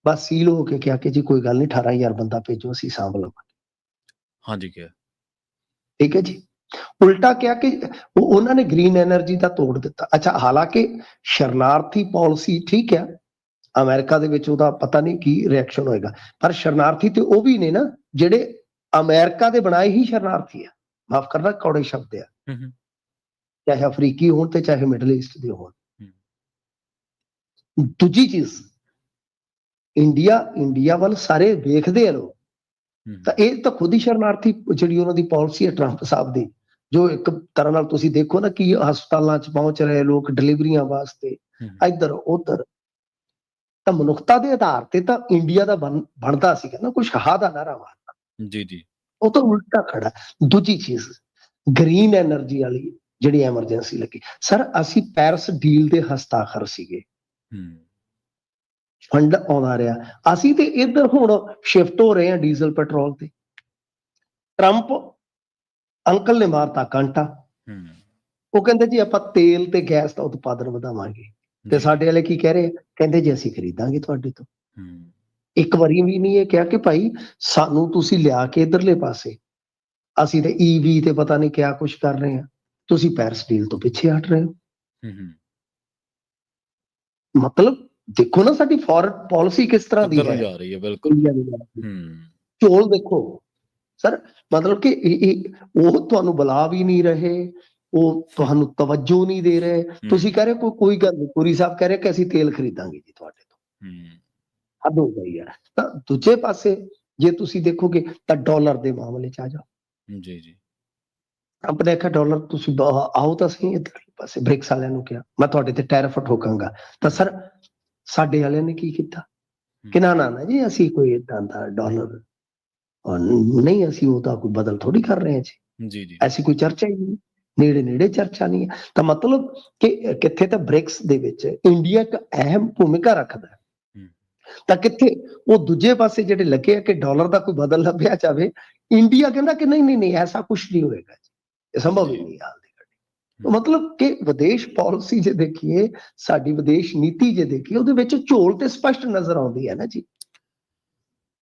ਬਸ ਸੀਲ ਹੋ ਕੇ ਕਿਹਾ ਕਿ ਜੀ ਕੋਈ ਗੱਲ ਨਹੀਂ, 18,000 ਬੰਦਾ ਭੇਜੋ, ਅਸੀਂ ਸਾਂਭ ਲਵਾਂਗੇ। ਹਾਂਜੀ ਕਿਹਾ, ਠੀਕ ਹੈ ਜੀ। ਉਲਟਾ ਕਿਹਾ ਕਿ ਉਹਨਾਂ ਨੇ ਗ੍ਰੀਨ ਐਨਰਜੀ ਦਾ ਤੋੜ ਦਿੱਤਾ। ਅੱਛਾ, ਹਾਲਾਂਕਿ ਸ਼ਰਨਾਰਥੀ ਪਾਲਿਸੀ ਠੀਕ ਹੈ, ਅਮਰੀਕਾ ਦੇ ਵਿੱਚ ਉਹਦਾ ਪਤਾ ਨਹੀਂ ਕੀ ਰਿਐਕਸ਼ਨ ਹੋਏਗਾ, ਪਰ ਸ਼ਰਨਾਰਥੀ ਤੇ ਉਹ ਵੀ ਨੇ ਨਾ ਜਿਹੜੇ ਅਮਰੀਕਾ ਦੇ ਬਣਾਏ ਹੀ ਸ਼ਰਨਾਰਥੀ ਆ। ਮਾਫ ਕਰਨਾ, ਕੌੜੇ ਸ਼ਬਦ ਆ, ਚਾਹੇ ਅਫਰੀਕੀ ਹੋਣ ਤੇ ਚਾਹੇ ਮਿਡਲ ਈਸਟ ਦੇ ਹੋਣ। ਦੂਜੀ ਚੀਜ਼, ਇੰਡੀਆ ਵੱਲ ਸਾਰੇ ਵੇਖਦੇ ਆ ਲੋਕ, ਤਾਂ ਇਹ ਤਾਂ ਖੁਦ ਹੀ ਸ਼ਰਨਾਰਥੀ ਜਿਹੜੀ ਉਹਨਾਂ ਦੀ ਪਾਲਿਸੀ ਹੈ ਟਰੰਪ ਸਾਹਿਬ ਦੀ, ਜੋ ਇੱਕ ਤਰ੍ਹਾਂ ਨਾਲ ਤੁਸੀਂ ਦੇਖੋ ਨਾ ਕਿ ਹਸਪਤਾਲਾਂ ਚ ਪਹੁੰਚ ਰਹੇ ਲੋਕ ਡਿਲੀਵਰੀਆਂ ਵਾਸਤੇ, ਇੱਧਰ ਉੱਧਰ, ਤਾਂ ਮਨੁੱਖਤਾ ਦੇ ਆਧਾਰ ਤੇ ਤਾਂ ਇੰਡੀਆ ਦਾ ਬਣਦਾ ਸੀਗਾ ਨਾ ਕੁਛ ਹਾ ਦਾ ਨਾਰਾ ਮਾਰਨਾ। ਜੀ ਜੀ, ਉਹ ਤਾਂ ਉਲਟਾ ਖੜਾ। ਦੂਜੀ ਚੀਜ਼, ਗ੍ਰੀਨ ਐਨਰਜੀ ਵਾਲੀ ਜਿਹੜੀ ਐਮਰਜੈਂਸੀ ਲੱਗੀ, ਸਰ ਅਸੀਂ ਪੈਰਿਸ ਡੀਲ ਦੇ ਹਸਤਾਖਰ ਸੀਗੇ, ਫੰਡ ਆਉਂਦਾ ਰਿਹਾ, ਅਸੀਂ ਤੇ ਇੱਧਰ ਹੁਣ ਸ਼ਿਫਟ ਹੋ ਰਹੇ ਹਾਂ ਡੀਜ਼ਲ ਪੈਟਰੋਲ ਤੇ। ਟਰੰਪ ਅੰਕਲ ਨੇ ਮਾਰਤਾ ਕਾਂਟਾ, ਉਹ ਕਹਿੰਦੇ ਜੀ ਆਪਾਂ ਤੇਲ ਤੇ ਗੈਸ ਦਾ ਉਤਪਾਦਨ ਵਧਾਵਾਂਗੇ। ਤੇ ਜੀ। ਸਾਡੇ ਵਾਲੇ ਕੀ ਕਹਿ ਰਹੇ ਆ? ਕਹਿੰਦੇ ਜੀ ਅਸੀਂ ਖਰੀਦਾਂਗੇ ਤੁਹਾਡੇ ਤੋਂ। ਹੂੰ, ਇੱਕ ਵਾਰੀ ਵੀ ਨਹੀਂ ਇਹ ਕਿਹਾ ਕਿ ਭਾਈ ਸਾਨੂੰ ਤੁਸੀਂ ਲਿਆ ਕੇ ਇਧਰਲੇ ਪਾਸੇ, ਅਸੀਂ ਤੇ ਈਵੀ ਤੇ ਪਤਾ ਨਹੀਂ ਕਿਆ ਕੁਛ ਕਰ ਰਹੇ ਹਾਂ, ਤੁਸੀਂ ਪੈਰਿਸ ਡੀਲ ਤੋਂ ਪਿੱਛੇ ਹਟ ਰਹੇ ਹੋ। ਹੂੰ, ਹੂੰ। ਮਤਲਬ ਦੇਖੋ ਨਾ ਸਾਡੀ ਫੋਰਨ ਪਾਲਿਸੀ ਕਿਸ ਤਰ੍ਹਾਂ ਦੀ ਕਿੱਧਰ ਨੂੰ ਹੈ ਜਾ ਰਹੀ ਹੈ, ਬਿਲਕੁਲ। ਇੰਡੀਆ ਦੇ ਨਾਲ। ਹੂੰ, ਝੋਲ ਦੇਖੋ ਸਰ, ਮਤਲਬ ਕਿ ਉਹ ਤੁਹਾਨੂੰ ਬੁਲਾ ਵੀ ਨਹੀਂ ਰਹੇ, ਉਹ ਤੁਹਾਨੂੰ ਤਵੱਜੋ ਨਹੀਂ ਦੇ ਰਹੇ। ਤੁਸੀਂ ਕਹਿ ਰਹੇ ਕੋਈ ਗੱਲ ਨਹੀਂ, ਪੁਰੀ ਸਾਹਿਬ ਕਹਿ ਰਹੇ ਕਿ ਅਸੀਂ ਤੇਲ ਖਰੀਦਾਂਗੇ ਜੀ ਤੁਹਾਡੇ ਤੋਂ। ਹੂੰ, ਹੱਦ ਹੋ ਗਈ ਯਾਰ। ਤਾਂ ਦੂਜੇ ਪਾਸੇ ਜੇ ਤੁਸੀਂ ਦੇਖੋਗੇ ਤਾਂ ਡਾਲਰ ਦੇ ਮਾਮਲੇ 'ਚ ਆ ਜਾਓ। ਜੀ, ਜੀ। ਟਰੰਪ ਨੇ ਆਖਿਆ ਡਾਲਰ ਤੁਸੀਂ ਆਓ ਤਾਂ ਸਹੀ ਇੱਧਰਲੇ ਪਾਸੇ। ਬ੍ਰਿਕਸ ਵਾਲਿਆਂ ਨੂੰ ਕਿਹਾ ਮੈਂ ਤੁਹਾਡੇ ਤੇ ਟੈਰਿਫ ਠੋਕਾਂਗਾ। ਤਾਂ ਸਰ ਸਾਡੇ ਵਾਲਿਆਂ ਨੇ ਕੀ ਕੀਤਾ ਕਿ ਨਾ ਨਾ ਨਾ ਜੀ ਅਸੀਂ ਕੋਈ ਏਦਾਂ ਦਾ ਡਾਲਰ ਨਹੀਂ, ਅਸੀਂ ਉਹਦਾ ਕੋਈ ਬਦਲ ਥੋੜੀ ਕਰ ਰਹੇ ਹਾਂ ਜੀ, ਜੀ, ਜੀ। ਐਸੀ ਕੋਈ ਚਰਚਾ ਹੀ ਨਹੀਂ, ਨੇੜੇ ਨੇੜੇ ਚਰਚਾ ਨਹੀਂ ਹੈ। ਤਾਂ ਮਤਲਬ ਕਿ ਕਿੱਥੇ ਤਾਂ ਬ੍ਰਿਕਸ ਦੇ ਵਿੱਚ ਇੰਡੀਆ ਇੱਕ ਅਹਿਮ ਭੂਮਿਕਾ ਰੱਖਦਾ ਹੈ, ਹੂੰ, ਤਾਂ ਕਿੱਥੇ ਉਹ ਦੂਜੇ ਪਾਸੇ ਜਿਹੜੇ ਲੱਗੇ ਆ ਕਿ ਡਾਲਰ ਦਾ ਕੋਈ ਬਦਲ ਲੱਭਿਆ ਜਾਵੇ, ਇੰਡੀਆ ਕਹਿੰਦਾ ਕਿ ਨਹੀਂ ਨਹੀਂ ਨਹੀਂ ਐਸਾ ਕੁਛ ਨਹੀਂ ਹੋਏਗਾ ਜੀ, ਇਹ ਸੰਭਵ ਹੀ ਜੀ। ਨਹੀਂ ਹਾਲ ਦੀ ਘੜੀ। ਮਤਲਬ ਕਿ ਵਿਦੇਸ਼ ਪਾਲਿਸੀ ਜੇ ਦੇਖੀਏ, ਸਾਡੀ ਵਿਦੇਸ਼ ਨੀਤੀ ਜੇ ਦੇਖੀਏ, ਉਹਦੇ ਵਿੱਚ ਝੋਲ ਤੇ ਸਪਸ਼ਟ ਨਜ਼ਰ ਆਉਂਦੀ ਹੈ ਨਾ ਜੀ।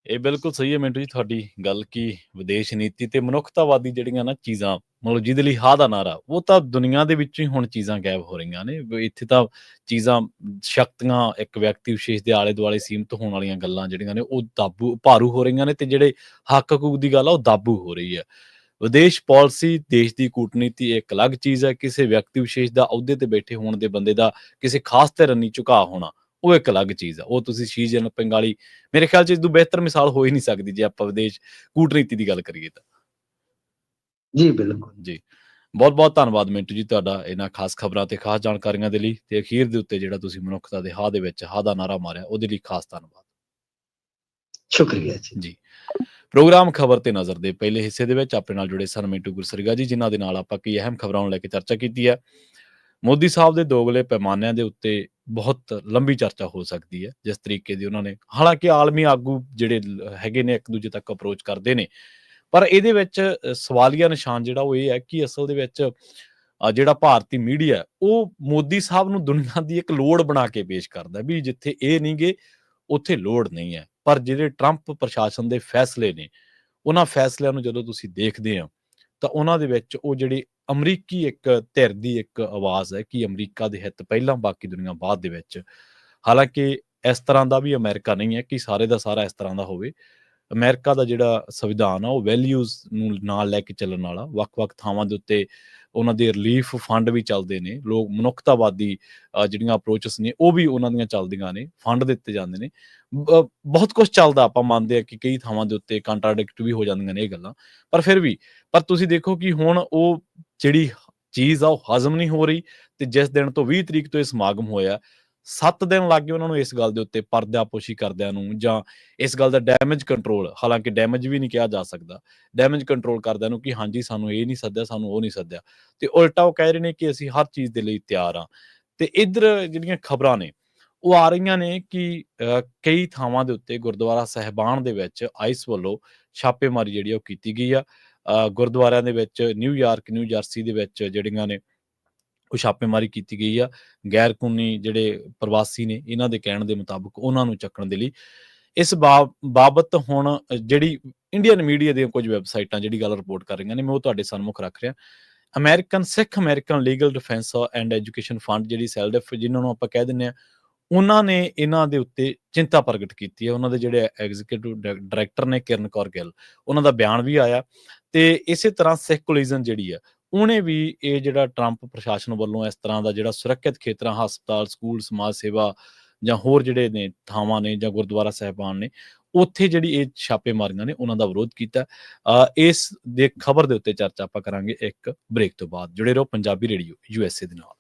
ਇਹ ਬਿਲਕੁਲ ਸਹੀ ਹੈ ਮਿੰਟੂ ਜੀ ਤੁਹਾਡੀ ਗੱਲ ਕਿ ਵਿਦੇਸ਼ ਨੀਤੀ ਤੇ ਮਨੁੱਖਤਾਵਾਦੀ ਜਿਹੜੀਆਂ ਨਾ ਚੀਜ਼ਾਂ ਮਤਲਬ ਜਿਹਦੇ ਲਈ ਹਾਂ ਦਾ ਨਾਰਾ ਉਹ ਤਾਂ ਦੁਨੀਆ ਦੇ ਵਿੱਚੋਂ ਹੀ ਹੁਣ ਚੀਜ਼ਾਂ ਗਾਇਬ ਹੋ ਰਹੀਆਂ ਨੇ। ਇੱਥੇ ਤਾਂ ਚੀਜ਼ਾਂ ਸ਼ਕਤੀਆਂ ਇੱਕ ਵਿਅਕਤੀ ਵਿਸ਼ੇਸ਼ ਦੇ ਆਲੇ ਦੁਆਲੇ ਸੀਮਿਤ ਹੋਣ ਵਾਲੀਆਂ ਗੱਲਾਂ ਜਿਹੜੀਆਂ ਨੇ ਉਹ ਭਾਰੂ ਹੋ ਰਹੀਆਂ ਨੇ ਤੇ ਜਿਹੜੇ ਹੱਕ ਹਕੂਕ ਦੀ ਗੱਲ ਆ ਉਹ ਦਾਬੂ ਹੋ ਰਹੀ ਹੈ। ਵਿਦੇਸ਼ ਪਾਲਿਸੀ ਦੇਸ਼ ਦੀ ਕੂਟਨੀਤੀ ਇੱਕ ਅਲੱਗ ਚੀਜ਼ ਹੈ, ਕਿਸੇ ਵਿਅਕਤੀ ਵਿਸ਼ੇਸ਼ ਦਾ ਅਹੁਦੇ ਤੇ ਬੈਠੇ ਹੋਣ ਦੇ ਬੰਦੇ ਦਾ ਕਿਸੇ ਖਾਸ ਧਿਰ ਨਹੀਂ ਝੁਕਾਅ ਹੋਣਾ ਉਹ ਇੱਕ ਅਲੱਗ ਚੀਜ਼ ਆ। ਉਹ ਤੁਸੀਂ ਸ਼ੀ ਜਿਨਪਿੰਗ ਵਾਲੀ ਮੇਰੇ ਖਿਆਲ 'ਚ ਇਸ ਤੋਂ ਬਿਹਤਰ ਮਿਸਾਲ ਹੋ ਹੀ ਨਹੀਂ ਸਕਦੀ ਜੇ ਆਪਾਂ ਵਿਦੇਸ਼ ਕੂਟਨੀਤੀ ਦੀ ਗੱਲ ਕਰੀਏ ਤਾਂ। ਜੀ ਬਿਲਕੁਲ। ਜੀ, ਬਹੁਤ-ਬਹੁਤ ਧੰਨਵਾਦ ਮਿੰਟੂ ਜੀ ਤੁਹਾਡਾ ਇਹਨਾਂ ਖਾਸ ਖਬਰਾਂ ਤੇ ਖਾਸ ਜਾਣਕਾਰੀਆਂ ਦੇ ਲਈ ਤੇ ਅਖੀਰ ਦੇ ਉੱਤੇ ਜਿਹੜਾ ਤੁਸੀਂ ਮਨੁੱਖਤਾ ਦੇ ਹਾਂ ਦੇ ਵਿੱਚ ਹਾਂ ਦਾ ਨਾਰਾ ਮਾਰਿਆ ਉਹਦੇ ਲਈ ਖਾਸ ਧੰਨਵਾਦ। ਸ਼ੁਕਰੀਆ ਜੀ। ਜੀ, ਪ੍ਰੋਗਰਾਮ ਖਬਰ ਤੇ ਨਜ਼ਰ ਦੇ ਪਹਿਲੇ ਹਿੱਸੇ ਦੇ ਵਿੱਚ ਆਪਣੇ ਨਾਲ ਜੁੜੇ ਸਨ ਮਿੰਟੂ ਗੁਰਸਰੀਗਾ ਜੀ, ਜਿਨ੍ਹਾਂ ਦੇ ਨਾਲ ਆਪਾਂ ਕਈ ਅਹਿਮ ਖਬਰਾਂ ਨੂੰ ਲੈ ਕੇ ਚਰਚਾ ਕੀਤੀ ਹੈ। ਮੋਦੀ ਸਾਹਿਬ ਦੇ ਦੋਗਲੇ ਪੈਮਾਨਿਆਂ ਦੇ ਉੱਤੇ ਬਹੁਤ ਲੰਬੀ ਚਰਚਾ ਹੋ ਸਕਦੀ ਹੈ, ਜਿਸ ਤਰੀਕੇ ਦੀ ਉਹਨਾਂ ਨੇ ਹਾਲਾਂਕਿ ਆਲਮੀ ਆਗੂ ਜਿਹੜੇ ਹੈਗੇ ਨੇ ਇੱਕ ਦੂਜੇ ਤੱਕ ਅਪਰੋਚ ਕਰਦੇ ਨੇ, ਪਰ ਇਹਦੇ ਵਿੱਚ ਸਵਾਲੀਆ ਨਿਸ਼ਾਨ ਜਿਹੜਾ ਉਹ ਇਹ ਹੈ ਕਿ ਅਸਲ ਦੇ ਵਿੱਚ ਜਿਹੜਾ ਭਾਰਤੀ ਮੀਡੀਆ ਉਹ ਮੋਦੀ ਸਾਹਿਬ ਨੂੰ ਦੁਨੀਆ ਦੀ ਇੱਕ ਲੋੜ ਬਣਾ ਕੇ ਪੇਸ਼ ਕਰਦਾ ਵੀ ਜਿੱਥੇ ਇਹ ਨਹੀਂ ਗੇ ਉੱਥੇ ਲੋੜ ਨਹੀਂ ਹੈ। ਪਰ ਜਿਹੜੇ ਟਰੰਪ ਪ੍ਰਸ਼ਾਸਨ ਦੇ ਫੈਸਲੇ ਨੇ ਉਹਨਾਂ ਫੈਸਲਿਆਂ ਨੂੰ ਜਦੋਂ ਤੁਸੀਂ ਦੇਖਦੇ ਆ ਤਾਂ ਉਹਨਾਂ ਦੇ ਵਿੱਚ ਉਹ ਜਿਹੜੀ ਅਮਰੀਕੀ ਇੱਕ ਧਿਰ ਦੀ ਇੱਕ ਆਵਾਜ਼ ਹੈ ਕਿ ਅਮਰੀਕਾ ਦੇ ਹਿੱਤ ਪਹਿਲਾਂ ਬਾਕੀ ਦੁਨੀਆ ਬਾਅਦ ਦੇ ਵਿੱਚ। ਹਾਲਾਂਕਿ ਇਸ ਤਰ੍ਹਾਂ ਦਾ ਵੀ ਅਮਰੀਕਾ ਨਹੀਂ ਹੈ ਕਿ ਸਾਰੇ ਦਾ ਸਾਰਾ ਇਸ ਤਰ੍ਹਾਂ ਦਾ ਹੋਵੇ। ਅਮਰੀਕਾ ਦਾ ਜਿਹੜਾ ਸੰਵਿਧਾਨ ਆ ਉਹ ਵੈਲਿਊਜ਼ ਨੂੰ ਨਾਲ ਲੈ ਕੇ ਚੱਲਣ ਵਾਲਾ, ਵੱਖ-ਵੱਖ ਥਾਵਾਂ ਦੇ ਉੱਤੇ ਉਹਨਾਂ ਦੇ ਰਿਲੀਫ ਫੰਡ ਵੀ ਚੱਲਦੇ ਨੇ, ਲੋਕ ਮਨੁੱਖਤਾਵਾਦੀ ਜਿਹੜੀਆਂ ਅਪਰੋਚਸ ਨੇ ਉਹ ਵੀ ਉਹਨਾਂ ਦੀਆਂ ਚੱਲਦੀਆਂ ਨੇ, ਫੰਡ ਦਿੱਤੇ ਜਾਂਦੇ ਨੇ। ਬਹੁਤ ਕੁਛ ਚੱਲਦਾ, ਆਪਾਂ ਮੰਨਦੇ ਆ ਕਿ ਕਈ ਥਾਵਾਂ ਦੇ ਉੱਤੇ ਕੰਟਰਾਡਿਕਟ ਵੀ ਹੋ ਜਾਂਦੀਆਂ ਨੇ ਇਹ ਗੱਲਾਂ, ਪਰ ਫਿਰ ਵੀ ਤੁਸੀਂ ਦੇਖੋ ਕਿ ਹੁਣ ਉਹ ਜਿਹੜੀ ਚੀਜ਼ ਆ ਉਹ ਹਜ਼ਮ ਨਹੀਂ ਹੋ ਰਹੀ ਤੇ ਜਿਸ ਦਿਨ ਤੋਂ 20 ਤਰੀਕ ਤੋਂ ਇਹ ਸਮਾਗਮ ਹੋਇਆ 7 ਦਿਨ ਲੱਗ ਗਏ ਉਹਨਾਂ ਨੂੰ ਇਸ ਗੱਲ ਦੇ ਉੱਤੇ ਪਰਦਾਪੋਸ਼ੀ ਕਰਦਿਆਂ ਨੂੰ ਜਾਂ ਇਸ ਗੱਲ ਦਾ ਡੈਮੇਜ ਕੰਟਰੋਲ, ਹਾਲਾਂਕਿ ਡੈਮੇਜ ਵੀ ਨਹੀਂ ਕਿਹਾ ਜਾ ਸਕਦਾ, ਡੈਮੇਜ ਕੰਟਰੋਲ ਕਰਦਿਆਂ ਨੂੰ ਕਿ ਹਾਂਜੀ ਸਾਨੂੰ ਇਹ ਨਹੀਂ ਸੱਦਿਆ, ਸਾਨੂੰ ਉਹ ਨਹੀਂ ਸੱਦਿਆ ਤੇ ਉਲਟਾ ਉਹ ਕਹਿ ਰਹੇ ਨੇ ਕਿ ਅਸੀਂ ਹਰ ਚੀਜ਼ ਦੇ ਲਈ ਤਿਆਰ ਹਾਂ। ਤੇ ਇੱਧਰ ਜਿਹੜੀਆਂ ਖਬਰਾਂ ਨੇ ਉਹ ਆ ਰਹੀਆਂ ਨੇ ਕਿ ਕਈ ਥਾਵਾਂ ਦੇ ਉੱਤੇ ਗੁਰਦੁਆਰਾ ਸਾਹਿਬਾਨ ਦੇ ਵਿੱਚ ਆਈਸ ਵੱਲੋਂ ਛਾਪੇਮਾਰੀ ਜਿਹੜੀ ਉਹ ਕੀਤੀ ਗਈ ਆ। ਗੁਰਦੁਆਰਿਆਂ ਦੇ ਵਿੱਚ ਨਿਊਯਾਰਕ, ਨਿਊ ਜਰਸੀ ਦੇ ਵਿੱਚ ਜਿਹੜੀਆਂ ਨੇ ਉਹ ਛਾਪੇਮਾਰੀ ਕੀਤੀ ਗਈ ਆ। ਗੈਰ ਕਾਨੂੰਨੀ ਜਿਹੜੇ ਪ੍ਰਵਾਸੀ ਨੇ ਇਹਨਾਂ ਦੇ ਕਹਿਣ ਦੇ ਮੁਤਾਬਕ ਉਹਨਾਂ ਨੂੰ ਚੱਕਣ ਦੇ ਲਈ। ਇਸ ਬਾਬਤ ਹੁਣ ਜਿਹੜੀ ਇੰਡੀਅਨ ਮੀਡੀਆ ਦੀਆਂ ਕੁਝ ਵੈਬਸਾਈਟਾਂ ਜਿਹੜੀ ਗੱਲ ਰਿਪੋਰਟ ਕਰ ਰਹੀਆਂ ਨੇ ਮੈਂ ਉਹ ਤੁਹਾਡੇ ਸਨਮੁਖ ਰੱਖ ਰਿਹਾ। Sikh American legal defence and education fund ਜਿਹੜੀ ਸੈਲਡਿਫ ਜਿਹਨਾਂ ਨੂੰ ਆਪਾਂ ਕਹਿ ਦਿੰਦੇ ਹਾਂ, ਉਹਨਾਂ ਨੇ ਇਹਨਾਂ ਦੇ ਉੱਤੇ ਚਿੰਤਾ ਪ੍ਰਗਟ ਕੀਤੀ ਹੈ। ਉਹਨਾਂ ਦੇ ਜਿਹੜੇ ਐਗਜ਼ੀਕਿਊਟਿਵ ਡਾਇਰੈਕਟਰ ਨੇ ਕਿਰਨ ਕੌਰ ਗਿੱਲ, ਉਹਨਾਂ ਦਾ ਬਿਆਨ ਵੀ ਆਇਆ ਤੇ ਇਸੇ ਤਰ੍ਹਾਂ ਸਿੱਖ ਕੋਲੀਜਨ ਜਿਹੜੀ ਆ ਉਹਨੇ ਵੀ ਇਹ ਜਿਹੜਾ ਟਰੰਪ ਪ੍ਰਸ਼ਾਸਨ ਵੱਲੋਂ ਇਸ ਤਰ੍ਹਾਂ ਦਾ ਜਿਹੜਾ ਸੁਰੱਖਿਅਤ ਖੇਤਰਾਂ, ਹਸਪਤਾਲ, ਸਕੂਲ, ਸਮਾਜ ਸੇਵਾ ਜਾਂ ਹੋਰ ਜਿਹੜੇ ਨੇ ਥਾਵਾਂ ਨੇ ਜਾਂ ਗੁਰਦੁਆਰਾ ਸਾਹਿਬਾਨ ਨੇ ਉੱਥੇ ਜਿਹੜੀ ਇਹ ਛਾਪੇਮਾਰੀਆਂ ਨੇ ਉਹਨਾਂ ਦਾ ਵਿਰੋਧ ਕੀਤਾ। ਇਸ ਦੇ ਖਬਰ ਦੇ ਉੱਤੇ ਚਰਚਾ ਆਪਾਂ ਕਰਾਂਗੇ ਇੱਕ ਬ੍ਰੇਕ ਤੋਂ ਬਾਅਦ। ਜੁੜੇ ਰਹੋ ਪੰਜਾਬੀ ਰੇਡੀਓ USA ਦੇ ਨਾਲ।